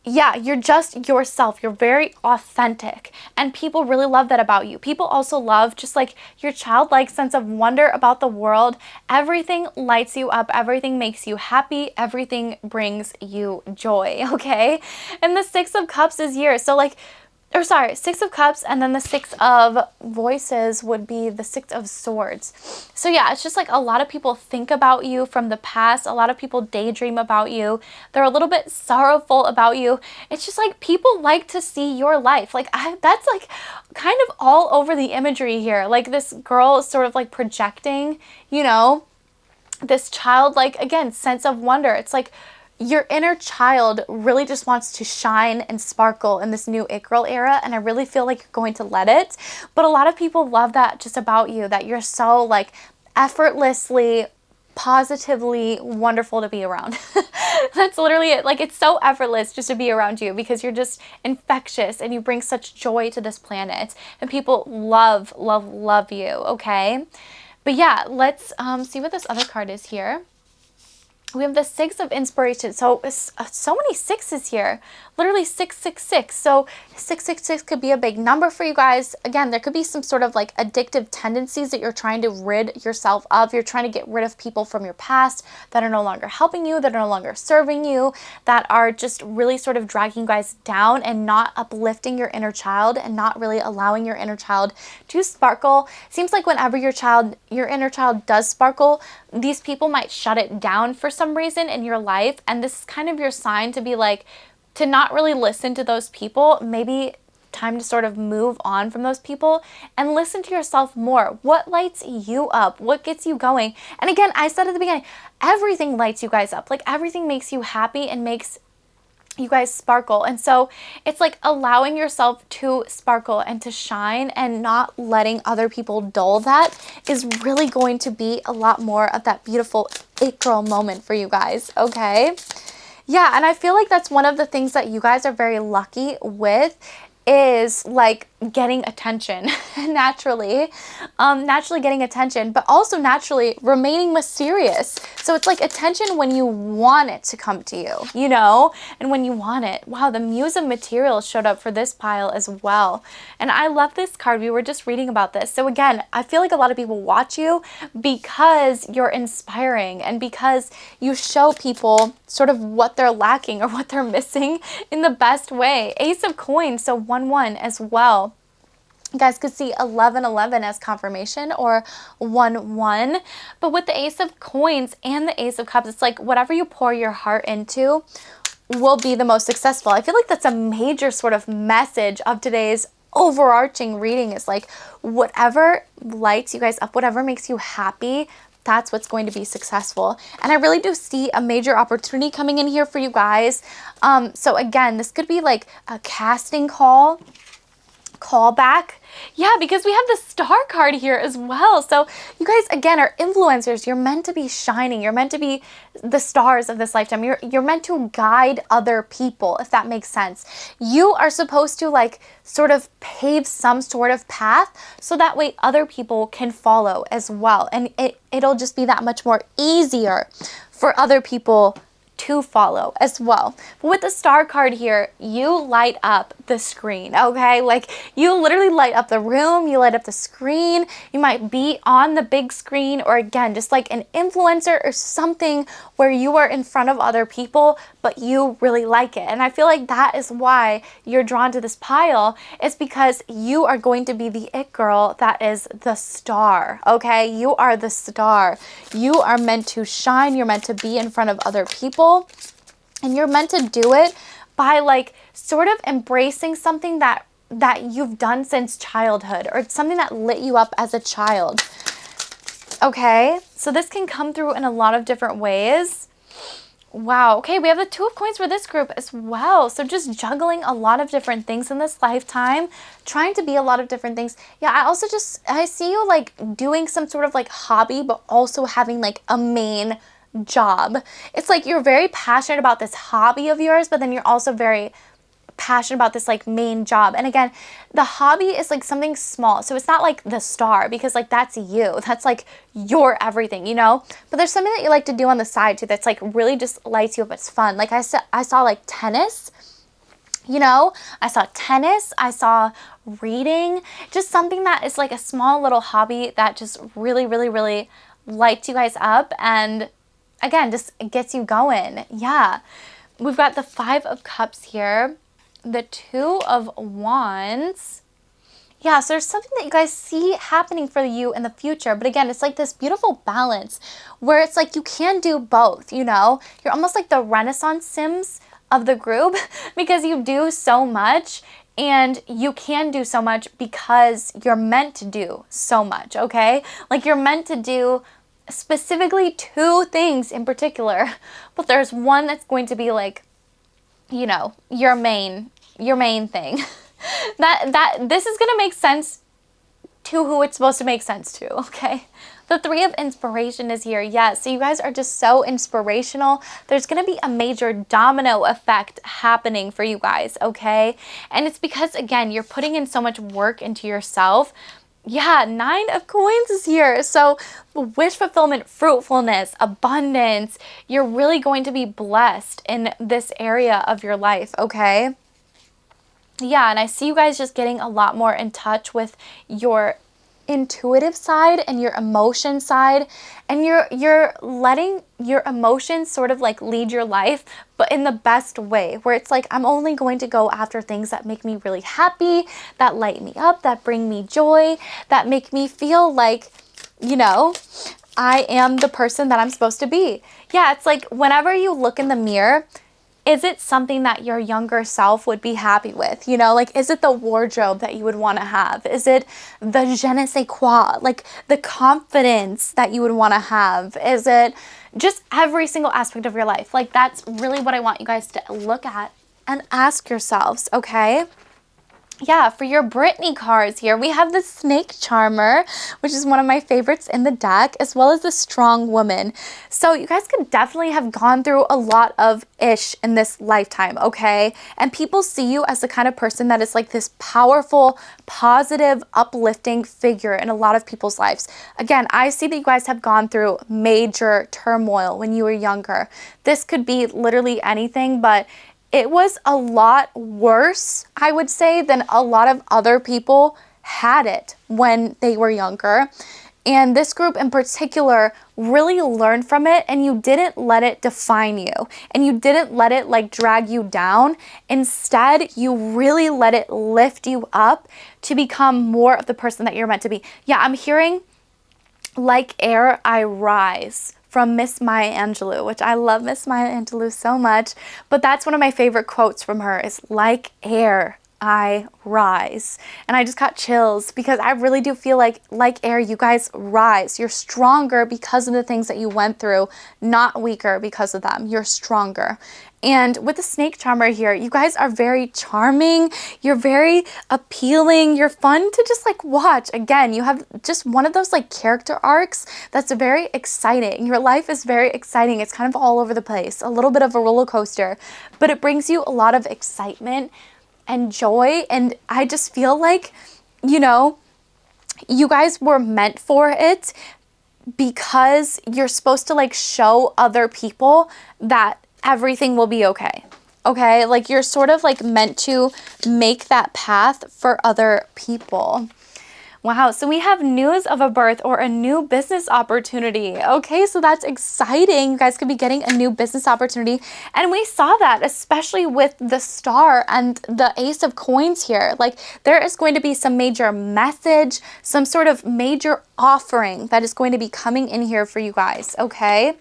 yeah, you're just yourself. You're very authentic, and people really love that about you. People also love just like your childlike sense of wonder about the world. Everything lights you up. Everything makes you happy. Everything brings you joy, okay? And the Six of Cups is here. So like, or sorry, Six of Cups, and then the Six of Voices would be the Six of Swords. So yeah, it's just like a lot of people think about you from the past. A lot of people daydream about you. They're a little bit sorrowful about you. It's just like people like to see your life. Like that's like kind of all over the imagery here. Like this girl is sort of like projecting, you know, this childlike, again, sense of wonder. It's like your inner child really just wants to shine and sparkle in this new It Girl era, and I really feel like you're going to let it. But a lot of people love that just about you, that you're so like effortlessly, positively wonderful to be around. That's literally it. Like it's so effortless just to be around you because you're just infectious and you bring such joy to this planet, and people love you, okay? But yeah, let's see what this other card is here. We have the Six of Inspiration. So so many sixes here. Literally 666. So 666 could be a big number for you guys. Again, there could be some sort of like addictive tendencies that you're trying to rid yourself of. You're trying to get rid of people from your past that are no longer helping you, that are no longer serving you, that are just really sort of dragging you guys down and not uplifting your inner child and not really allowing your inner child to sparkle. Seems like whenever your inner child does sparkle, these people might shut it down for some reason in your life. And this is kind of your sign to be like, to not really listen to those people. Maybe time to sort of move on from those people and listen to yourself more. What lights you up? What gets you going? And again, I said at the beginning, everything lights you guys up. Like everything makes you happy and makes you guys sparkle. And so it's like allowing yourself to sparkle and to shine and not letting other people dull that is really going to be a lot more of that beautiful It Girl moment for you guys, okay? Yeah, and I feel like that's one of the things that you guys are very lucky with, is like getting attention naturally, naturally getting attention, but also naturally remaining mysterious. So it's like attention when you want it to come to you, you know, and when you want it. Wow, the Muse of Materials showed up for this pile as well. And I love this card. We were just reading about this. So again, I feel like a lot of people watch you because you're inspiring and because you show people sort of what they're lacking or what they're missing in the best way. Ace of Coins, so 1-1 as well. You guys could see 11-11 as confirmation, or 1-1. But with the Ace of Coins and the Ace of Cups, it's like whatever you pour your heart into will be the most successful. I feel like that's a major sort of message of today's overarching reading, is like whatever lights you guys up, whatever makes you happy, that's what's going to be successful. And I really do see a major opportunity coming in here for you guys. So again, this could be like a casting callback. Yeah, because we have the star card here as well. So you guys, again, are influencers. You're meant to be shining. You're meant to be the stars of this lifetime. You're meant to guide other people, if that makes sense. You are supposed to like sort of pave some sort of path so that way other people can follow as well. And it'll just be that much more easier for other people to follow as well. But with the star card here, you light up the screen, okay? Like you literally light up the room, you light up the screen. You might be on the big screen, or again, just like an influencer or something where you are in front of other people, but you really like it. And I feel like that is why you're drawn to this pile, is because you are going to be the it girl that is the star, okay? You are the star. You are meant to shine. You're meant to be in front of other people. And you're meant to do it by like sort of embracing something that you've done since childhood, or something that lit you up as a child. Okay, so this can come through in a lot of different ways. Wow, okay, we have the Two of Coins for this group as well. So just juggling a lot of different things in this lifetime, trying to be a lot of different things. Yeah, I see you like doing some sort of like hobby, but also having like a main job. It's like you're very passionate about this hobby of yours, but then you're also very passionate about this like main job. And again, the hobby is like something small, so it's not like the star, because like that's you, that's like your everything, you know. But there's something that you like to do on the side too that's like really just lights you up. It's fun. Like I saw like tennis, you know, I saw reading, just something that is like a small little hobby that just really lights you guys up, and again, just gets you going. Yeah. We've got the Five of Cups here, the Two of Wands. Yeah, so there's something that you guys see happening for you in the future. But again, it's like this beautiful balance where it's like you can do both, you know? You're almost like the Renaissance Sims of the group because you do so much, and you can do so much because you're meant to do so much, okay? Like you're meant to do specifically two things in particular, but there's one that's going to be like, you know, your main thing. that this is gonna make sense to who it's supposed to make sense to, okay? The Three of Inspiration is here. Yes, so you guys are just so inspirational. There's gonna be a major domino effect happening for you guys, okay? And it's because, again, you're putting in so much work into yourself. Yeah, Nine of Coins is here. So wish fulfillment, fruitfulness, abundance. You're really going to be blessed in this area of your life, okay? Yeah, and I see you guys just getting a lot more in touch with your intuitive side and your emotion side, and you're letting your emotions sort of like lead your life, but in the best way, where it's like, I'm only going to go after things that make me really happy, that light me up, that bring me joy, that make me feel like, you know, I am the person that I'm supposed to be. Yeah, it's like whenever you look in the mirror, is it something that your younger self would be happy with? You know, like, is it the wardrobe that you would want to have? Is it the je ne sais quoi, like the confidence that you would want to have? Is it just every single aspect of your life? Like, that's really what I want you guys to look at and ask yourselves, okay? Yeah, for your Brittany cards here, we have the Snake Charmer, which is one of my favorites in the deck, as well as the Strong Woman. So you guys could definitely have gone through a lot of ish in this lifetime, okay? And people see you as the kind of person that is like this powerful, positive, uplifting figure in a lot of people's lives. Again, I see that you guys have gone through major turmoil when you were younger. This could be literally anything, but it was a lot worse, I would say, than a lot of other people had it when they were younger. And this group in particular really learned from it, and you didn't let it define you, and you didn't let it like drag you down. Instead, you really let it lift you up to become more of the person that you're meant to be. Yeah, I'm hearing like air I rise from Miss Maya Angelou, which I love Miss Maya Angelou so much, but that's one of my favorite quotes from her, is like air I rise. And I just got chills because I really do feel like air, you guys rise. You're stronger because of the things that you went through, not weaker because of them. You're stronger. And with the snake charmer here, you guys are very charming. You're very appealing. You're fun to just like watch. Again, you have just one of those like character arcs that's very exciting. Your life is very exciting. It's kind of all over the place, a little bit of a roller coaster, but it brings you a lot of excitement and joy. And I just feel like, you know, you guys were meant for it because you're supposed to like show other people that everything will be okay. Okay, like you're sort of like meant to make that path for other people. Wow, so we have news of a birth or a new business opportunity. Okay, so that's exciting. You guys could be getting a new business opportunity. And we saw that, especially with the star and the ace of coins here. Like there is going to be some major message, some sort of major offering that is going to be coming in here for you guys, okay?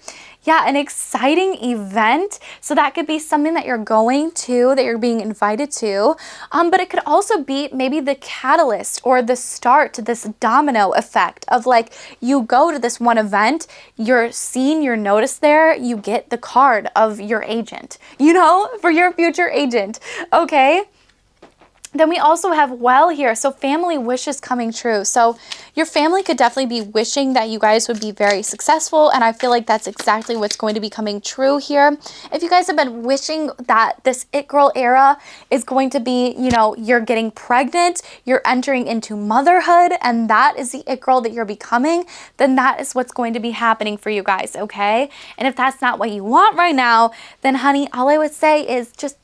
Yeah, an exciting event. So that could be something that you're going to, that you're being invited to. But it could also be maybe the catalyst or the start to this domino effect of like, you go to this one event, you're seen, you're noticed there, you get the card of your agent, you know, for your future agent, okay? Then we also have well here, so family wishes coming true. So your family could definitely be wishing that you guys would be very successful, and I feel like that's exactly what's going to be coming true here. If you guys have been wishing that this it girl era is going to be, you know, you're getting pregnant, you're entering into motherhood, and that is the it girl that you're becoming, then that is what's going to be happening for you guys, okay? And if that's not what you want right now, then honey, all I would say is just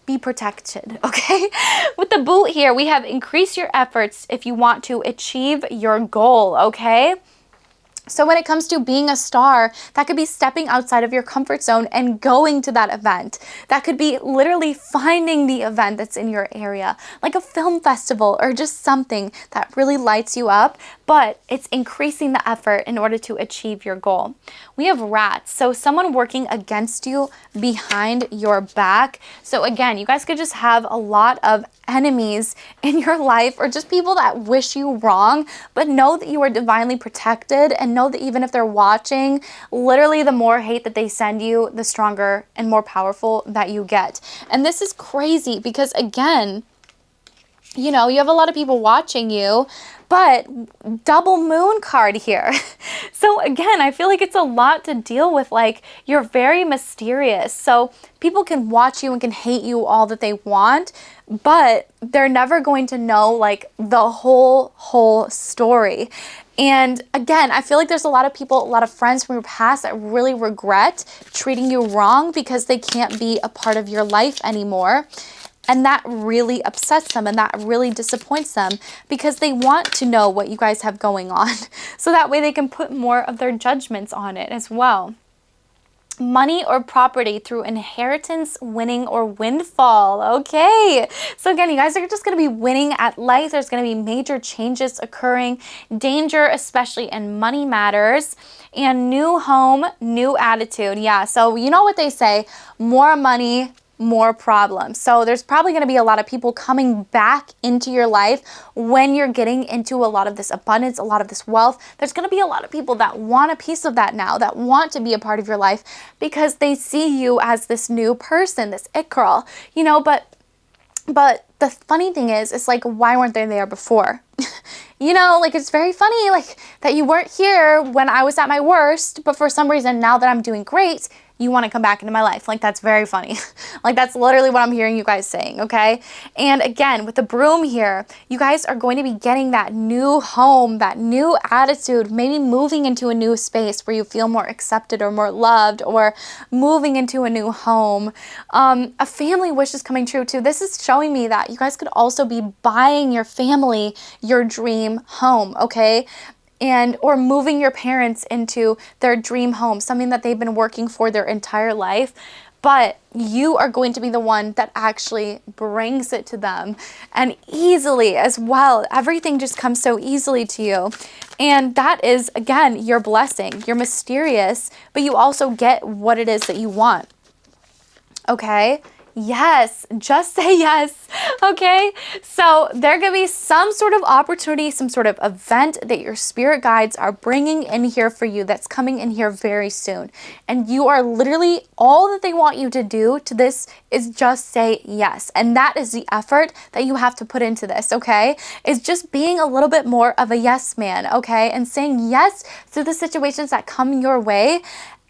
be protected, okay? With the boot here, we have increase your efforts if you want to achieve your goal, okay? So when it comes to being a star, that could be stepping outside of your comfort zone and going to that event. That could be literally finding the event that's in your area, like a film festival or just something that really lights you up, but it's increasing the effort in order to achieve your goal. We have rats, so someone working against you behind your back. So again, you guys could just have a lot of enemies in your life or just people that wish you wrong, but know that you are divinely protected and know that even if they're watching, literally the more hate that they send you, the stronger and more powerful that you get. And this is crazy because again, you know, you have a lot of people watching you, but double moon card here. So again, I feel like it's a lot to deal with. Like you're very mysterious. So people can watch you and can hate you all that they want, but they're never going to know like the whole story. And again, I feel like there's a lot of people, a lot of friends from your past that really regret treating you wrong because they can't be a part of your life anymore. And that really upsets them and that really disappoints them because they want to know what you guys have going on. So that way they can put more of their judgments on it as well. Money or property through inheritance, winning, or windfall. Okay. So again, you guys are just going to be winning at life. There's going to be major changes occurring, danger, especially in money matters, and new home, new attitude. Yeah. So you know what they say, more money, more problems. So there's probably going to be a lot of people coming back into your life when you're getting into a lot of this abundance, a lot of this wealth. There's going to be a lot of people that want a piece of that now, that want to be a part of your life because they see you as this new person, this it girl, you know, but the funny thing is, it's like, why weren't they there before? You know, like it's very funny like that you weren't here when I was at my worst, but for some reason now that I'm doing great, you want to come back into my life. Like that's very funny. Like that's literally what I'm hearing you guys saying, okay? And again, with the broom here, you guys are going to be getting that new home, that new attitude, maybe moving into a new space where you feel more accepted or more loved, or moving into a new home. A family wish is coming true too. This is showing me that you guys could also be buying your family your dream home, okay? And or moving your parents into their dream home, something that they've been working for their entire life, but you are going to be the one that actually brings it to them, and easily as well. Everything just comes so easily to you, and that is again your blessing. You're mysterious, but you also get what it is that you want, okay? yes. Just say yes, okay? So there could be some sort of opportunity, some sort of event that your spirit guides are bringing in here for you that's coming in here very soon. And you are literally, all that they want you to do to this is just say yes. And that is the effort that you have to put into this, okay? Is just being a little bit more of a yes man, okay? And saying yes to the situations that come your way,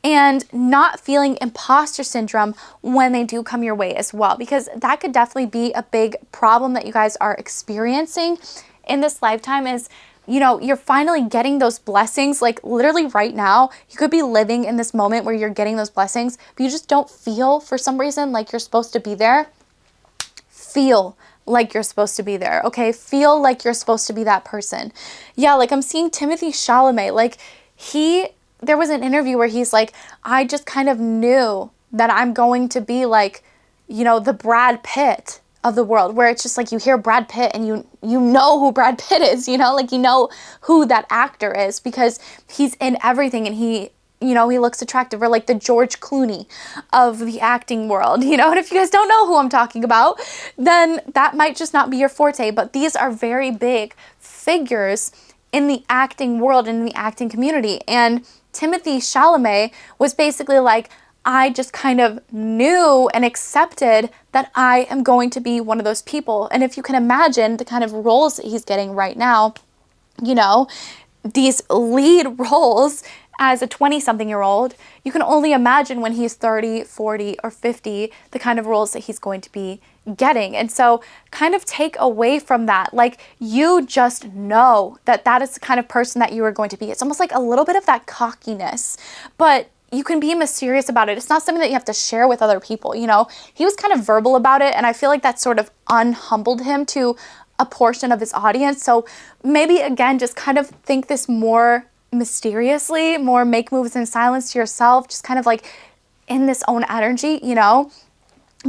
and not feeling imposter syndrome when they do come your way as well, because that could definitely be a big problem that you guys are experiencing in this lifetime. Is, you know, you're finally getting those blessings. Like literally right now, you could be living in this moment where you're getting those blessings, but you just don't feel for some reason like you're supposed to be there. Feel like you're supposed to be there, okay? Feel like you're supposed to be that person. Yeah, like I'm seeing Timothy Chalamet, like there was an interview where he's like, I just kind of knew that I'm going to be like, you know, the Brad Pitt of the world, where it's just like you hear Brad Pitt and you know who Brad Pitt is, you know, like you know who that actor is because he's in everything and he, you know, he looks attractive, or like the George Clooney of the acting world, you know. And if you guys don't know who I'm talking about, then that might just not be your forte, but these are very big figures in the acting world and in the acting community. And Timothy Chalamet was basically like, I just kind of knew and accepted that I am going to be one of those people. And if you can imagine the kind of roles that he's getting right now, you know, these lead roles as a 20-something-year-old, you can only imagine when he's 30, 40, or 50, the kind of roles that he's going to be getting. And so kind of take away from that, like you just know that that is the kind of person that you are going to be. It's almost like a little bit of that cockiness, but you can be mysterious about it. It's not something that you have to share with other people, you know. He was kind of verbal about it, and I feel like that sort of unhumbled him to a portion of his audience. So maybe again, just kind of think this more mysteriously, more make moves in silence to yourself, just kind of like in this own energy, you know.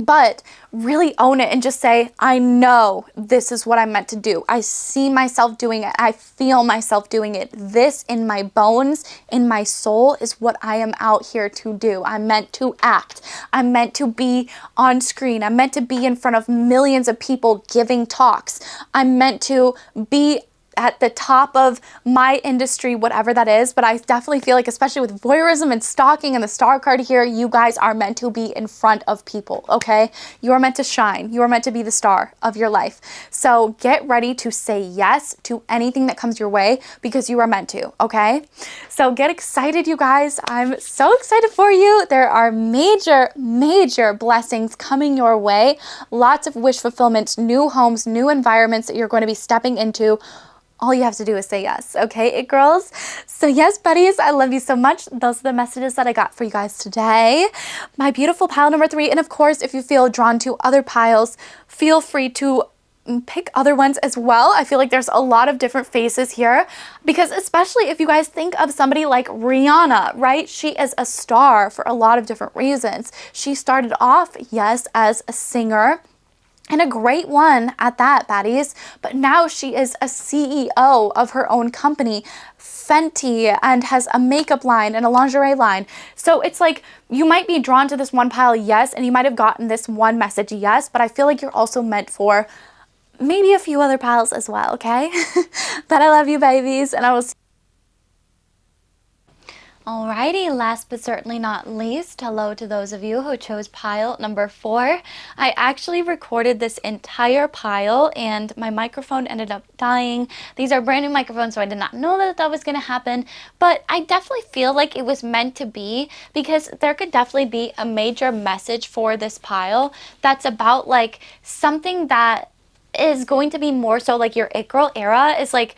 But really own it and just say, I know this is what I'm meant to do. I see myself doing it. I feel myself doing it. This in my bones, in my soul, is what I am out here to do. I'm meant to act. I'm meant to be on screen. I'm meant to be in front of millions of people giving talks. I'm meant to be at the top of my industry, whatever that is. But I definitely feel like, especially with voyeurism and stalking and the star card here, you guys are meant to be in front of people, okay? You are meant to shine. You are meant to be the star of your life. So get ready to say yes to anything that comes your way, because you are meant to, okay? So get excited, you guys. I'm so excited for you. There are major, major blessings coming your way. Lots of wish fulfillments, new homes, new environments that you're going to be stepping into. All you have to do is say yes, okay, it girls? So yes, buddies, I love you so much. Those are the messages that I got for you guys today. My beautiful pile number 3. And of course, if you feel drawn to other piles, feel free to pick other ones as well. I feel like there's a lot of different faces here, because especially if you guys think of somebody like Rihanna, right? She is a star for a lot of different reasons. She started off, yes, as a singer, and a great one at that, baddies. But now she is a CEO of her own company, Fenty, and has a makeup line and a lingerie line. So it's like you might be drawn to this one pile, yes, and you might have gotten this one message, yes, but I feel like you're also meant for maybe a few other piles as well, okay? But I love you, babies, and I will see. Alrighty, last but certainly not least, hello to those of you who chose pile number 4. I actually recorded this entire pile and my microphone ended up dying. These are brand new microphones, so I did not know that that was going to happen, but I definitely feel like it was meant to be, because there could definitely be a major message for this pile that's about like something that is going to be more so like your it girl era is like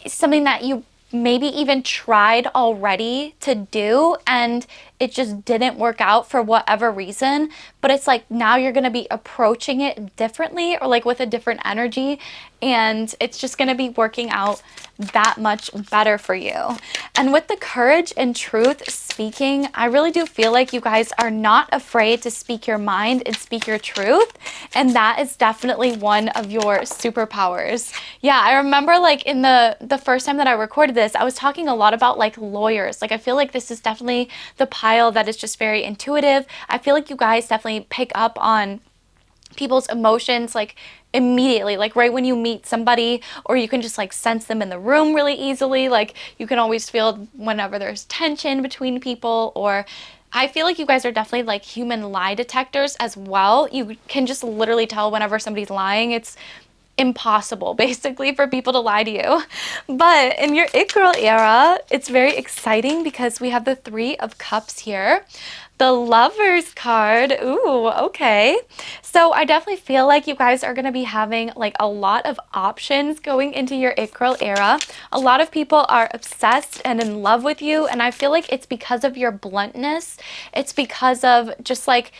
something that you maybe even tried already to do and it just didn't work out for whatever reason, but it's like now you're going to be approaching it differently or like with a different energy, and it's just going to be working out that much better for you. And with the courage and truth speaking, I really do feel like you guys are not afraid to speak your mind and speak your truth, and that is definitely one of your superpowers. Yeah, I remember like in the first time that I recorded this, I was talking a lot about like lawyers. Like I feel like this is definitely the pile that is just very intuitive. I feel like you guys definitely pick up on people's emotions like immediately, like right when you meet somebody, or you can just like sense them in the room really easily. Like you can always feel whenever there's tension between people, or I feel like you guys are definitely like human lie detectors as well. You can just literally tell whenever somebody's lying. It's impossible basically for people to lie to you. But in your it girl era, it's very exciting because we have the Three of Cups here, the Lovers card. Ooh, okay. So I definitely feel like you guys are going to be having like a lot of options going into your it girl era. A lot of people are obsessed and in love with you, and I feel like it's because of your bluntness. It's because of just like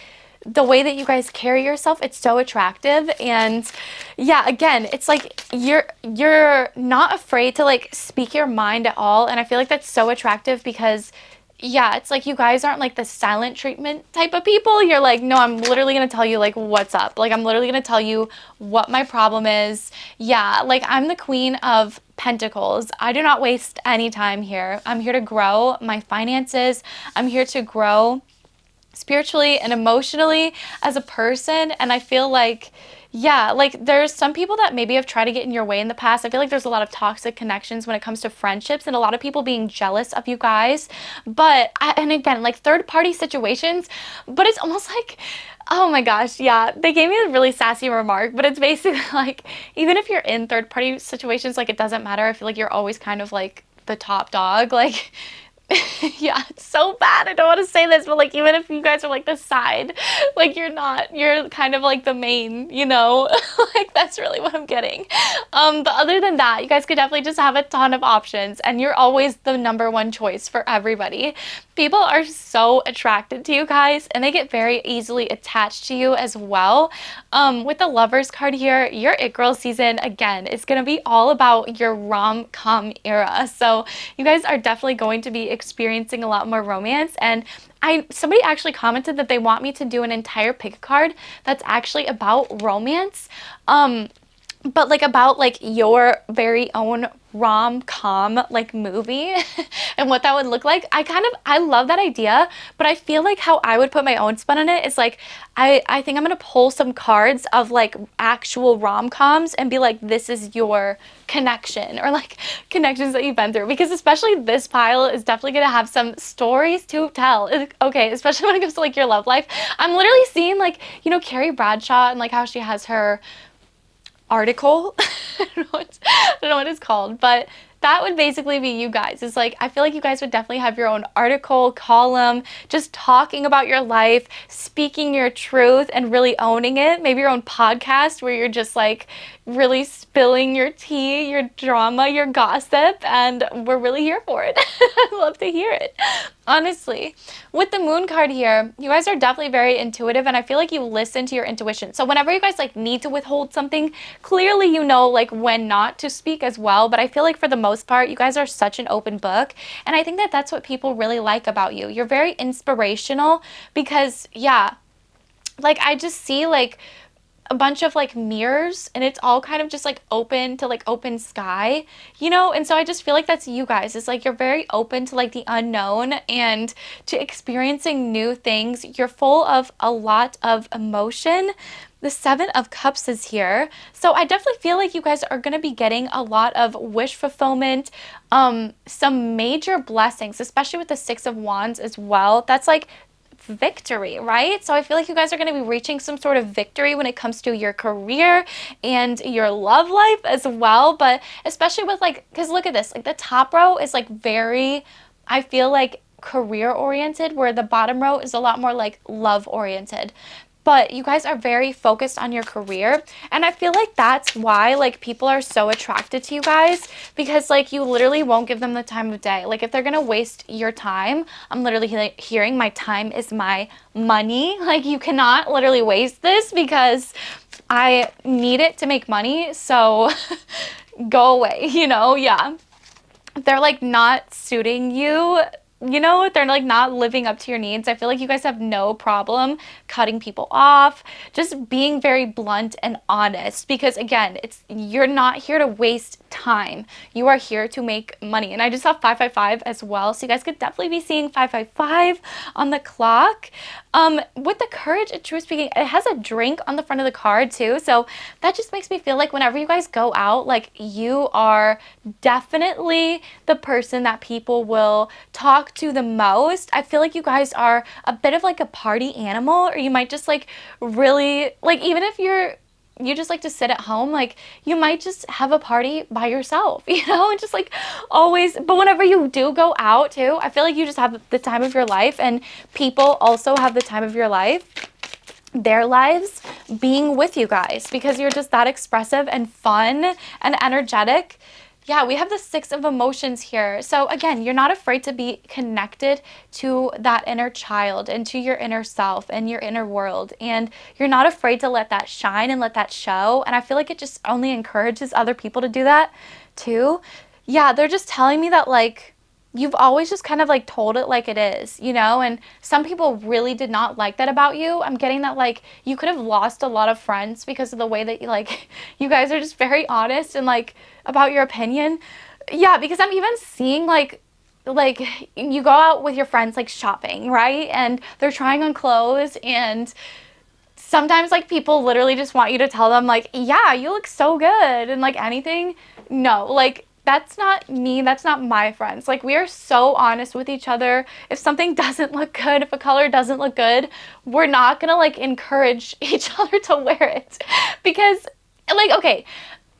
the way that you guys carry yourself. It's so attractive. And yeah, again, it's like you're not afraid to like speak your mind at all, and I feel like that's so attractive because yeah, it's like you guys aren't like the silent treatment type of people. You're like, no, I'm literally gonna tell you like what's up. Like I'm literally gonna tell you what my problem is. Yeah, like I'm the Queen of Pentacles. I do not waste any time here. I'm here to grow my finances. I'm here to grow spiritually and emotionally as a person. And I feel like, yeah, like there's some people that maybe have tried to get in your way in the past. I feel like there's a lot of toxic connections when it comes to friendships, and a lot of people being jealous of you guys. And again, like third party situations, but it's almost like, oh my gosh, yeah, they gave me a really sassy remark, but it's basically like, even if you're in third party situations, like it doesn't matter. I feel like you're always kind of like the top dog. Like, yeah, it's so bad. I don't want to say this, but like even if you guys are like the side, like you're not, you're kind of like the main, you know? Like that's really what I'm getting. But other than that, you guys could definitely just have a ton of options, and you're always the number one choice for everybody. People are so attracted to you guys, and they get very easily attached to you as well. With the Lovers card here, your it girl season again is going to be all about your rom-com era. So you guys are definitely going to be experiencing a lot more romance. And somebody actually commented that they want me to do an entire pick card that's actually about romance. But like about like your very own rom-com like movie and what that would look like. I love that idea, but I feel like how I would put my own spin on it is like I think I'm gonna pull some cards of like actual rom-coms and be like, this is your connection, or like connections that you've been through, because especially this pile is definitely gonna have some stories to tell. Okay, especially when it comes to like your love life. I'm literally seeing like, you know, Carrie Bradshaw and like how she has her article. I don't know what it's called, but that would basically be you guys. It's like, I feel like you guys would definitely have your own article, column, just talking about your life, speaking your truth and really owning it. Maybe your own podcast where you're just like really spilling your tea, your drama, your gossip, and we're really here for it. I'd love to hear it. Honestly, with the Moon card here, you guys are definitely very intuitive, and I feel like you listen to your intuition. So whenever you guys like need to withhold something, clearly you know like when not to speak as well. But I feel like for the most part, you guys are such an open book, and I think that that's what people really like about you. You're very inspirational because, yeah, like I just see like a bunch of like mirrors, and it's all kind of just like open to like open sky, you know? And so I just feel like that's you guys. It's like you're very open to like the unknown and to experiencing new things. You're full of a lot of emotion. The Seven of Cups is here. So I definitely feel like you guys are going to be getting a lot of wish fulfillment, some major blessings, especially with the Six of Wands as well. That's like victory, right? So I feel like you guys are going to be reaching some sort of victory when it comes to your career and your love life as well. But especially with like, because look at this, like the top row is like very, I feel like career oriented, where the bottom row is a lot more like love oriented. But you guys are very focused on your career, and I feel like that's why like people are so attracted to you guys, because like you literally won't give them the time of day. Like if they're gonna waste your time, I'm literally hearing my time is my money. Like you cannot literally waste this because I need it to make money, so go away, you know? Yeah, they're like not suiting you. you know, they're like not living up to your needs. I feel like you guys have no problem cutting people off, just being very blunt and honest, because again, you're not here to waste time. You are here to make money. And I just saw 555 as well, so you guys could definitely be seeing 555 on the clock. With the courage and truth speaking, it has a drink on the front of the card too, so that just makes me feel like whenever you guys go out, like you are definitely the person that people will talk to the most. I feel like you guys are a bit of like a party animal, or you might just like really, like, even if you just like to sit at home, like you might just have a party by yourself, you know, and just like always. But whenever you do go out too, I feel like you just have the time of your life, and people also have the time of your life, their lives, being with you guys, because you're just that expressive and fun and energetic. Yeah, we have the 6 of emotions here. So again, you're not afraid to be connected to that inner child and to your inner self and your inner world. And you're not afraid to let that shine and let that show. And I feel like it just only encourages other people to do that too. Yeah, they're just telling me that like, you've always just kind of like told it like it is, you know, and some people really did not like that about you. I'm getting that like you could have lost a lot of friends because of the way that you like, you guys are just very honest and like about your opinion. Yeah, because I'm even seeing like you go out with your friends like shopping, right? And they're trying on clothes, and sometimes like people literally just want you to tell them like, yeah, you look so good, and like anything. No, like that's not me. That's not my friends. Like we are so honest with each other. If something doesn't look good, if a color doesn't look good, we're not gonna like encourage each other to wear it because like, okay,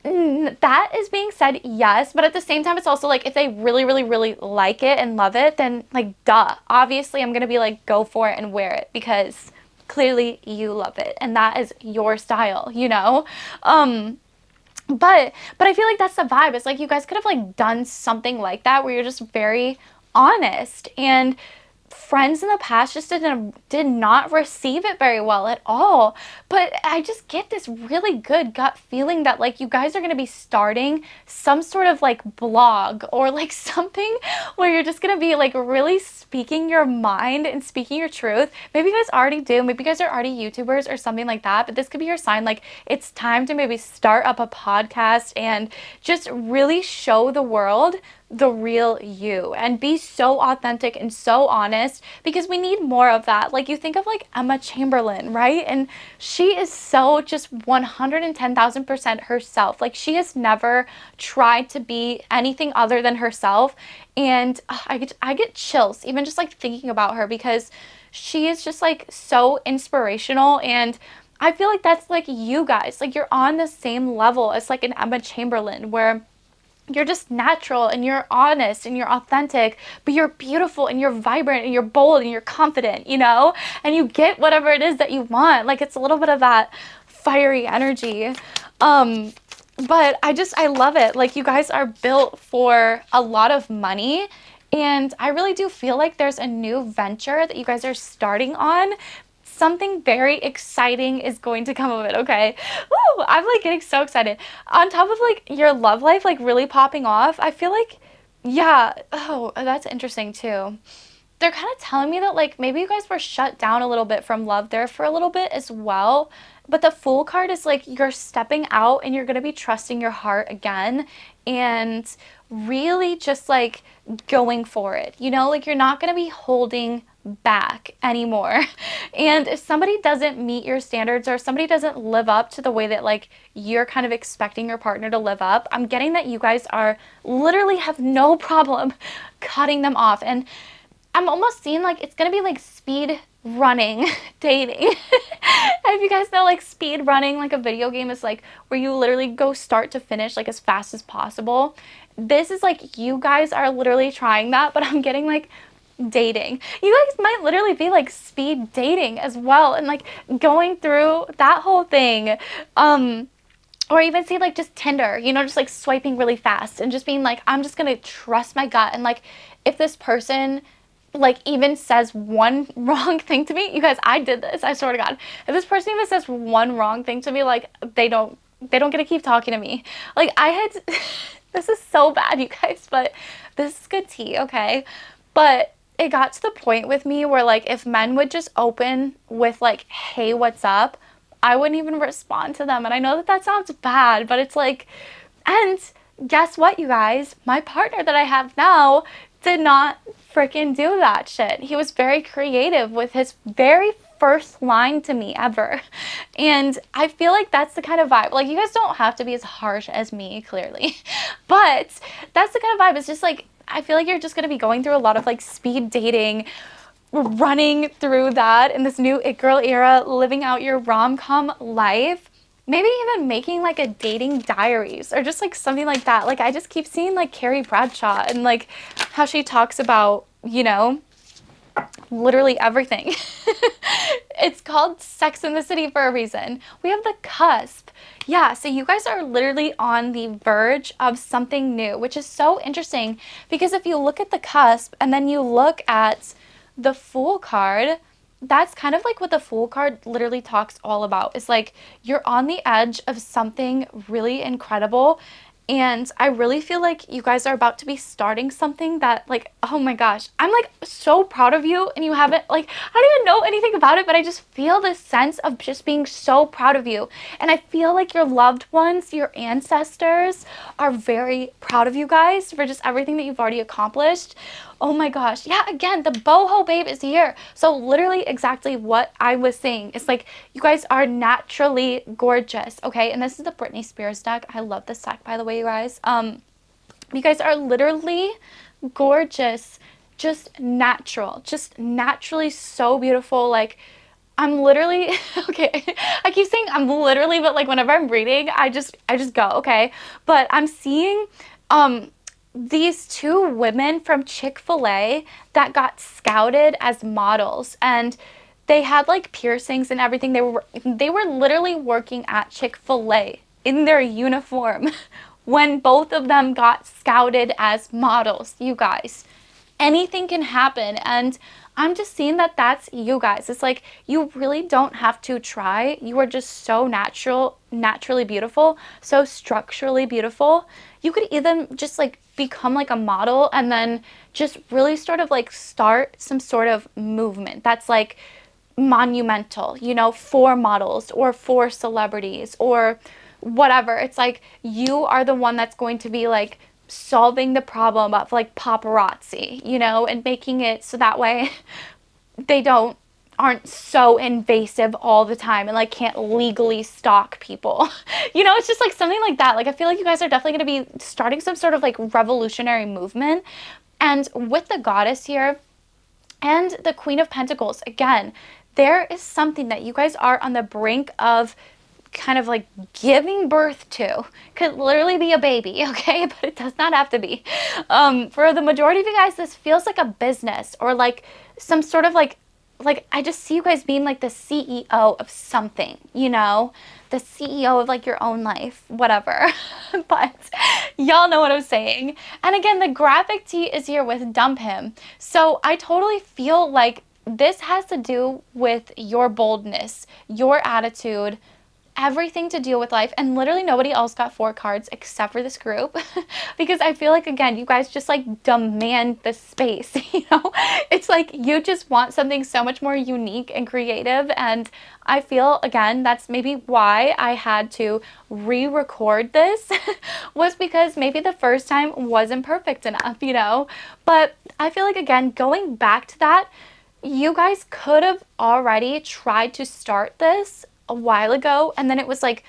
that is being said, yes, but at the same time, it's also like if they really, really, really like it and love it, then like duh, obviously I'm gonna be like, go for it and wear it because clearly you love it and that is your style, you know. But I feel like that's the vibe. It's like you guys could have like done something like that where you're just very honest, and friends in the past just did not receive it very well at all. But I just get this really good gut feeling that like you guys are going to be starting some sort of like blog or like something where you're just going to be like really speaking your mind and speaking your truth. Maybe you guys already do. Maybe you guys are already YouTubers or something like that, but this could be your sign like it's time to maybe start up a podcast and just really show the world the real you and be so authentic and so honest, because we need more of that. Like you think of like Emma Chamberlain, right? And she is so just 110,000% herself. Like she has never tried to be anything other than herself. And I get chills even just like thinking about her, because she is just like so inspirational. And I feel like that's like you guys, like you're on the same level as like an Emma Chamberlain, where you're just natural and you're honest and you're authentic, but you're beautiful and you're vibrant and you're bold and you're confident, you know, and you get whatever it is that you want. Like it's a little bit of that fiery energy. But I love it. Like you guys are built for a lot of money. And I really do feel like there's a new venture that you guys are starting on. Something very exciting is going to come of it, okay? Woo! I'm like getting so excited. On top of like your love life like really popping off, I feel like, yeah, oh, that's interesting too. They're kind of telling me that like maybe you guys were shut down a little bit from love there for a little bit as well. But the Fool card is like you're stepping out and you're going to be trusting your heart again and really just like going for it. You know, like you're not going to be holding back anymore. And if somebody doesn't meet your standards or somebody doesn't live up to the way that like you're kind of expecting your partner to live up, I'm getting that you guys are literally have no problem cutting them off. And I'm almost seeing like it's gonna be like speed running dating. If you guys know like speed running, like a video game is like where you literally go start to finish like as fast as possible. This is like you guys are literally trying that, but I'm getting like dating. You guys might literally be like speed dating as well and like going through that whole thing. Or even see like just Tinder, you know, just like swiping really fast and just being like, I'm just gonna trust my gut. And like if this person like even says one wrong thing to me, you guys, I did this, I swear to God. If this person even says one wrong thing to me, like they don't get to keep talking to me. Like I had this is so bad, you guys, but this is good tea, okay? But it got to the point with me where, like, if men would just open with, like, hey, what's up, I wouldn't even respond to them. And I know that that sounds bad, but it's like, and guess what, you guys? My partner that I have now did not freaking do that shit. He was very creative with his very first line to me ever. And I feel like that's the kind of vibe. Like, you guys don't have to be as harsh as me, clearly. But that's the kind of vibe. It's just like, I feel like you're just going to be going through a lot of like speed dating, running through that in this new it girl era, living out your rom-com life. Maybe even making like a dating diaries or just like something like that. Like, I just keep seeing like Carrie Bradshaw and like how she talks about, you know, literally everything. It's called Sex in the City for a reason. We have the cusp. Yeah, so you guys are literally on the verge of something new, which is so interesting because if you look at the cusp and then you look at the Fool card, that's kind of like what the Fool card literally talks all about. It's like you're on the edge of something really incredible. And I really feel like you guys are about to be starting something that, like, oh my gosh, I'm like so proud of you. And you haven't, like, I don't even know anything about it, but I just feel this sense of just being so proud of you. And I feel like your loved ones, your ancestors, are very proud of you guys for just everything that you've already accomplished. Oh my gosh. Yeah, again, the boho babe is here. So literally exactly what I was saying. It's like you guys are naturally gorgeous, okay? And this is the Britney Spears deck. I love this deck, by the way, you guys. You guys are literally gorgeous, just natural, just naturally so beautiful. Like, I'm literally okay. I keep saying I'm literally, but like whenever I'm reading, I just go, okay? But I'm seeing these two women from Chick-fil-A that got scouted as models, and they had like piercings and everything. They were literally working at Chick-fil-A in their uniform when both of them got scouted as models, you guys. Anything can happen, and I'm just seeing that that's you guys. It's like you really don't have to try. You are just so naturally beautiful, so structurally beautiful. You could even just like become like a model and then just really sort of like start some sort of movement that's like monumental, you know, for models or for celebrities or whatever. It's like you are the one that's going to be like solving the problem of like paparazzi, you know, and making it so that way they aren't so invasive all the time and like can't legally stalk people. You know, it's just like something like that. Like, I feel like you guys are definitely going to be starting some sort of like revolutionary movement. And with the goddess here and the Queen of Pentacles, again, there is something that you guys are on the brink of kind of like giving birth to. Could literally be a baby, okay? But it does not have to be. For the majority of you guys, this feels like a business or like some sort of like I just see you guys being like the CEO of something, you know? The CEO of like your own life, whatever. But y'all know what I'm saying. And again, the graphic tee is here with dump him. So I totally feel like this has to do with your boldness, your attitude, everything to deal with life. And literally nobody else got 4 cards except for this group because I feel like, again, you guys just like demand the space. You know, it's like you just want something so much more unique and creative. And I feel, again, that's maybe why I had to re-record this was because maybe the first time wasn't perfect enough, you know. But I feel like, again, going back to that, you guys could have already tried to start this a while ago, and then it was like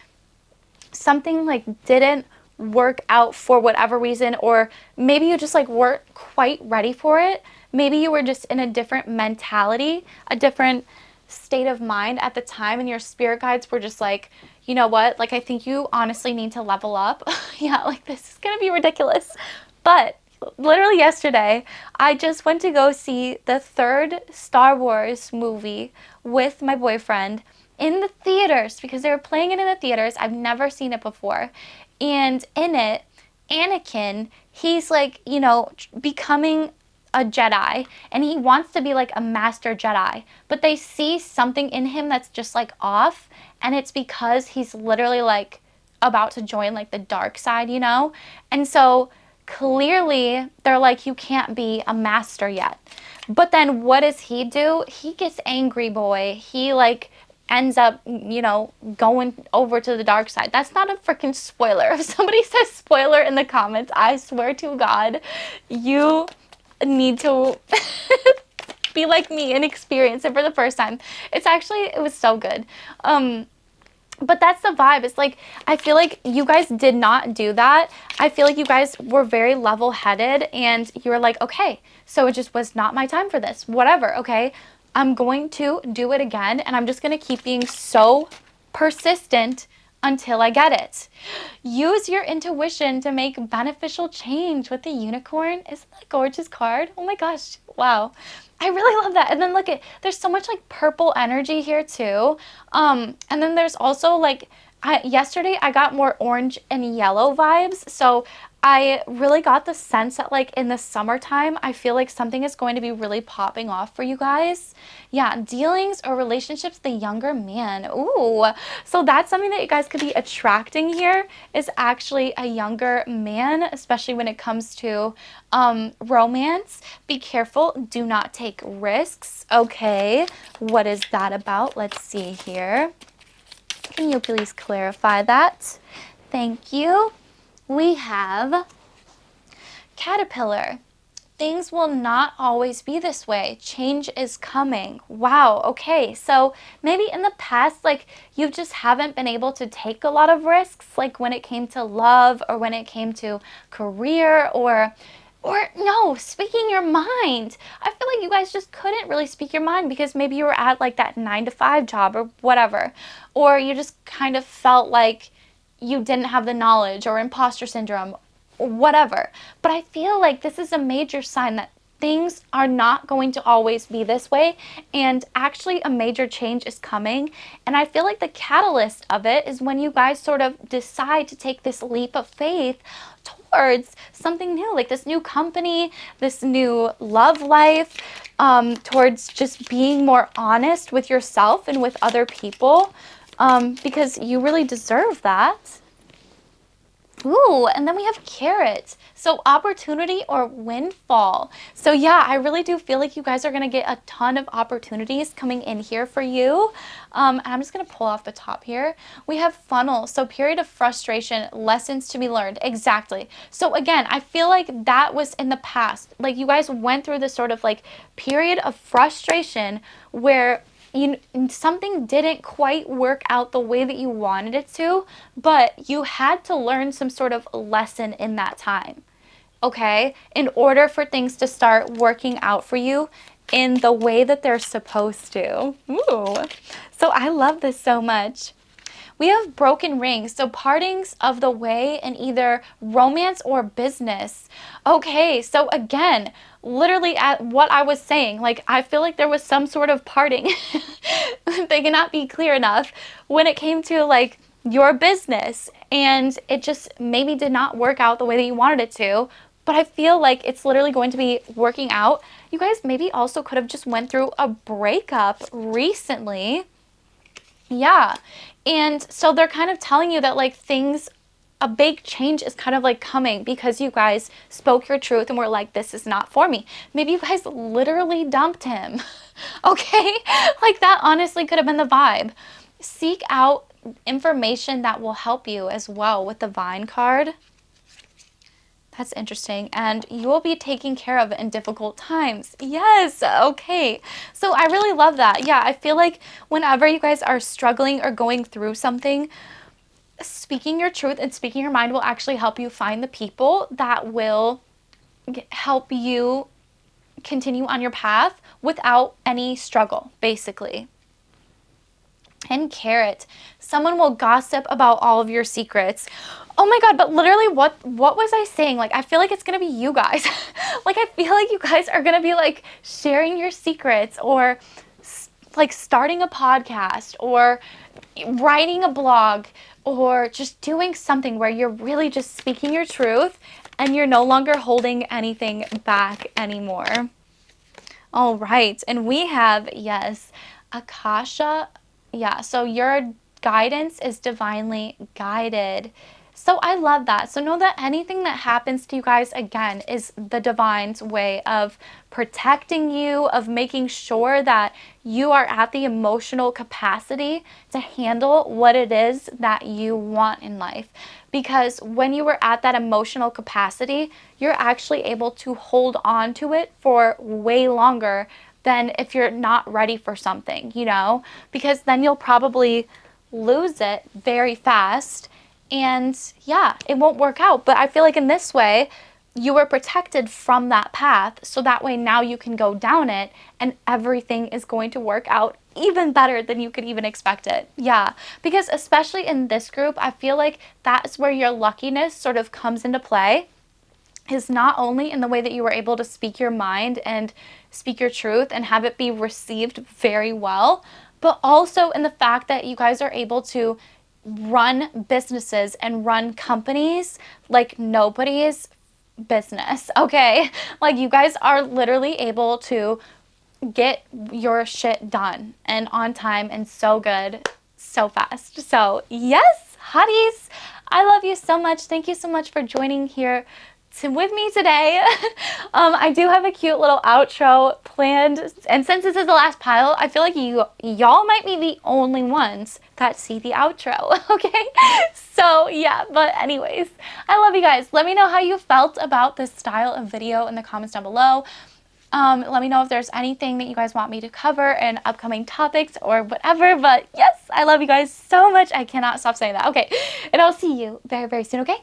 something like didn't work out for whatever reason, or maybe you just like weren't quite ready for it. Maybe you were just in a different mentality, a different state of mind at the time, and your spirit guides were just like, you know what, like I think you honestly need to level up. Yeah, like this is gonna be ridiculous. But literally yesterday, I just went to go see the 3rd Star Wars movie with my boyfriend in the theaters because they were playing it in the theaters. I've never seen it before. And in it, Anakin, he's like, you know, becoming a Jedi, and he wants to be like a master Jedi, but they see something in him that's just like off, and it's because he's literally like about to join like the dark side, you know? And so clearly they're like, you can't be a master yet. But then what does he do? He gets angry, boy. He like ends up, going over to the dark side. That's not a freaking spoiler. If somebody says spoiler in the comments, I swear to God, you need to be like me and experience it for the first time. It was so good. But that's the vibe. It's like, I feel like you guys did not do that. I feel like you guys were very level-headed and you were like, okay, so it just was not my time for this. Whatever, okay? I'm going to do it again and I'm just going to keep being so persistent until I get it. Use your intuition to make beneficial change with the unicorn. Isn't that a gorgeous card? Oh my gosh. Wow. I really love that. And then look at, there's so much like purple energy here too. And then there's also like, yesterday I got more orange and yellow vibes. So I really got the sense that like in the summertime, I feel like something is going to be really popping off for you guys. Yeah, dealings or relationships with the younger man. Ooh, so that's something that you guys could be attracting here, is actually a younger man, especially when it comes to romance. Be careful, do not take risks. Okay, what is that about? Let's see here. Can you please clarify that? Thank you. We have Caterpillar. Things will not always be this way. Change is coming. Wow, okay. So maybe in the past, like you just haven't been able to take a lot of risks, like when it came to love or when it came to career or no, speaking your mind. I feel like you guys just couldn't really speak your mind because maybe you were at like that 9-to-5 job or whatever. Or you just kind of felt like you didn't have the knowledge or imposter syndrome, whatever. But I feel like this is a major sign that things are not going to always be this way, and actually a major change is coming. And I feel like the catalyst of it is when you guys sort of decide to take this leap of faith towards something new, like this new company, this new love life, towards just being more honest with yourself and with other people, because you really deserve that. Ooh, and then we have carrot. So opportunity or windfall. So yeah, I really do feel like you guys are going to get a ton of opportunities coming in here for you. And I'm just going to pull off the top here. We have funnel. So period of frustration, lessons to be learned. Exactly. So again, I feel like that was in the past. Like you guys went through this sort of like period of frustration where something didn't quite work out the way that you wanted it to, but you had to learn some sort of lesson in that time, okay? In order for things to start working out for you in the way that they're supposed to. Ooh. So I love this so much. We have broken rings, so partings of the way in either romance or business. Okay, so again, literally at what I was saying, like I feel like there was some sort of parting. They cannot be clear enough when it came to like your business, and it just maybe did not work out the way that you wanted it to. But I feel like it's literally going to be working out. You guys maybe also could have just went through a breakup recently. Yeah. And so they're kind of telling you that like a big change is kind of like coming because you guys spoke your truth and were like, this is not for me. Maybe you guys literally dumped him. Okay? Like that honestly could have been the vibe. Seek out information that will help you as well with the Vine card. That's interesting. And you will be taken care of in difficult times. Yes. Okay. So I really love that. Yeah. I feel like whenever you guys are struggling or going through something, speaking your truth and speaking your mind will actually help you find the people that will help you continue on your path without any struggle, basically. And carrot, someone will gossip about all of your secrets. Oh my God, but literally what was I saying? Like, I feel like it's gonna be you guys. Like, I feel like you guys are gonna be like sharing your secrets or like starting a podcast or writing a blog or just doing something where you're really just speaking your truth and you're no longer holding anything back anymore. All right, and we have, yes, Akasha. Yeah, so your guidance is divinely guided. So I love that. So know that anything that happens to you guys, again, is the divine's way of protecting you, of making sure that you are at the emotional capacity to handle what it is that you want in life. Because when you are at that emotional capacity, you're actually able to hold on to it for way longer than if you're not ready for something, you know? Because then you'll probably lose it very fast. And yeah, it won't work out. But I feel like in this way, you were protected from that path. So that way now you can go down it and everything is going to work out even better than you could even expect it. Yeah, because especially in this group, I feel like that's where your luckiness sort of comes into play, is not only in the way that you were able to speak your mind and speak your truth and have it be received very well, but also in the fact that you guys are able to run businesses and run companies like nobody's business, okay? Like you guys are literally able to get your shit done and on time and so good, so fast. So yes, hotties, I love you so much. Thank you so much for joining here with me today. I do have a cute little outro planned, and since this is the last pile, I feel like y'all might be the only ones that see the outro. Okay, so yeah, but anyways, I love you guys. Let me know how you felt about this style of video in the comments down below. Let me know if there's anything that you guys want me to cover in upcoming topics or whatever. But yes, I love you guys so much. I cannot stop saying that. Okay, and I'll see you very, very soon, okay?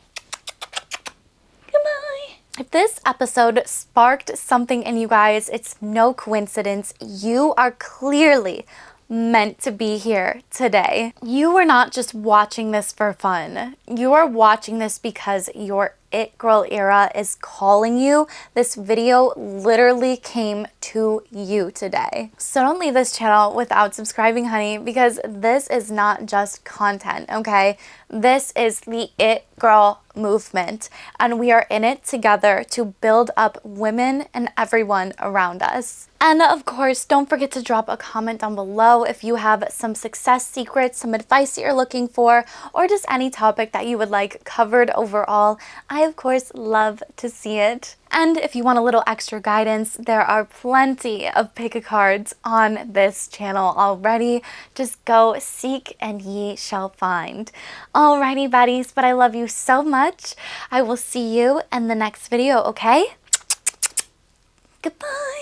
Goodbye. If this episode sparked something in you guys, it's no coincidence. You are clearly meant to be here today. You are not just watching this for fun. You are watching this because your it girl era is calling you. This video literally came to you today. So don't leave this channel without subscribing, honey, because this is not just content, okay? This is the it girl movement, and we are in it together to build up women and everyone around us. And of course, don't forget to drop a comment down below if you have some success secrets, some advice that you're looking for, or just any topic that you would like covered overall. I, of course, love to see it. And if you want a little extra guidance, there are plenty of pick-a-cards on this channel already. Just go seek and ye shall find. Alrighty, buddies, but I love you so much. I will see you in the next video, okay? Goodbye.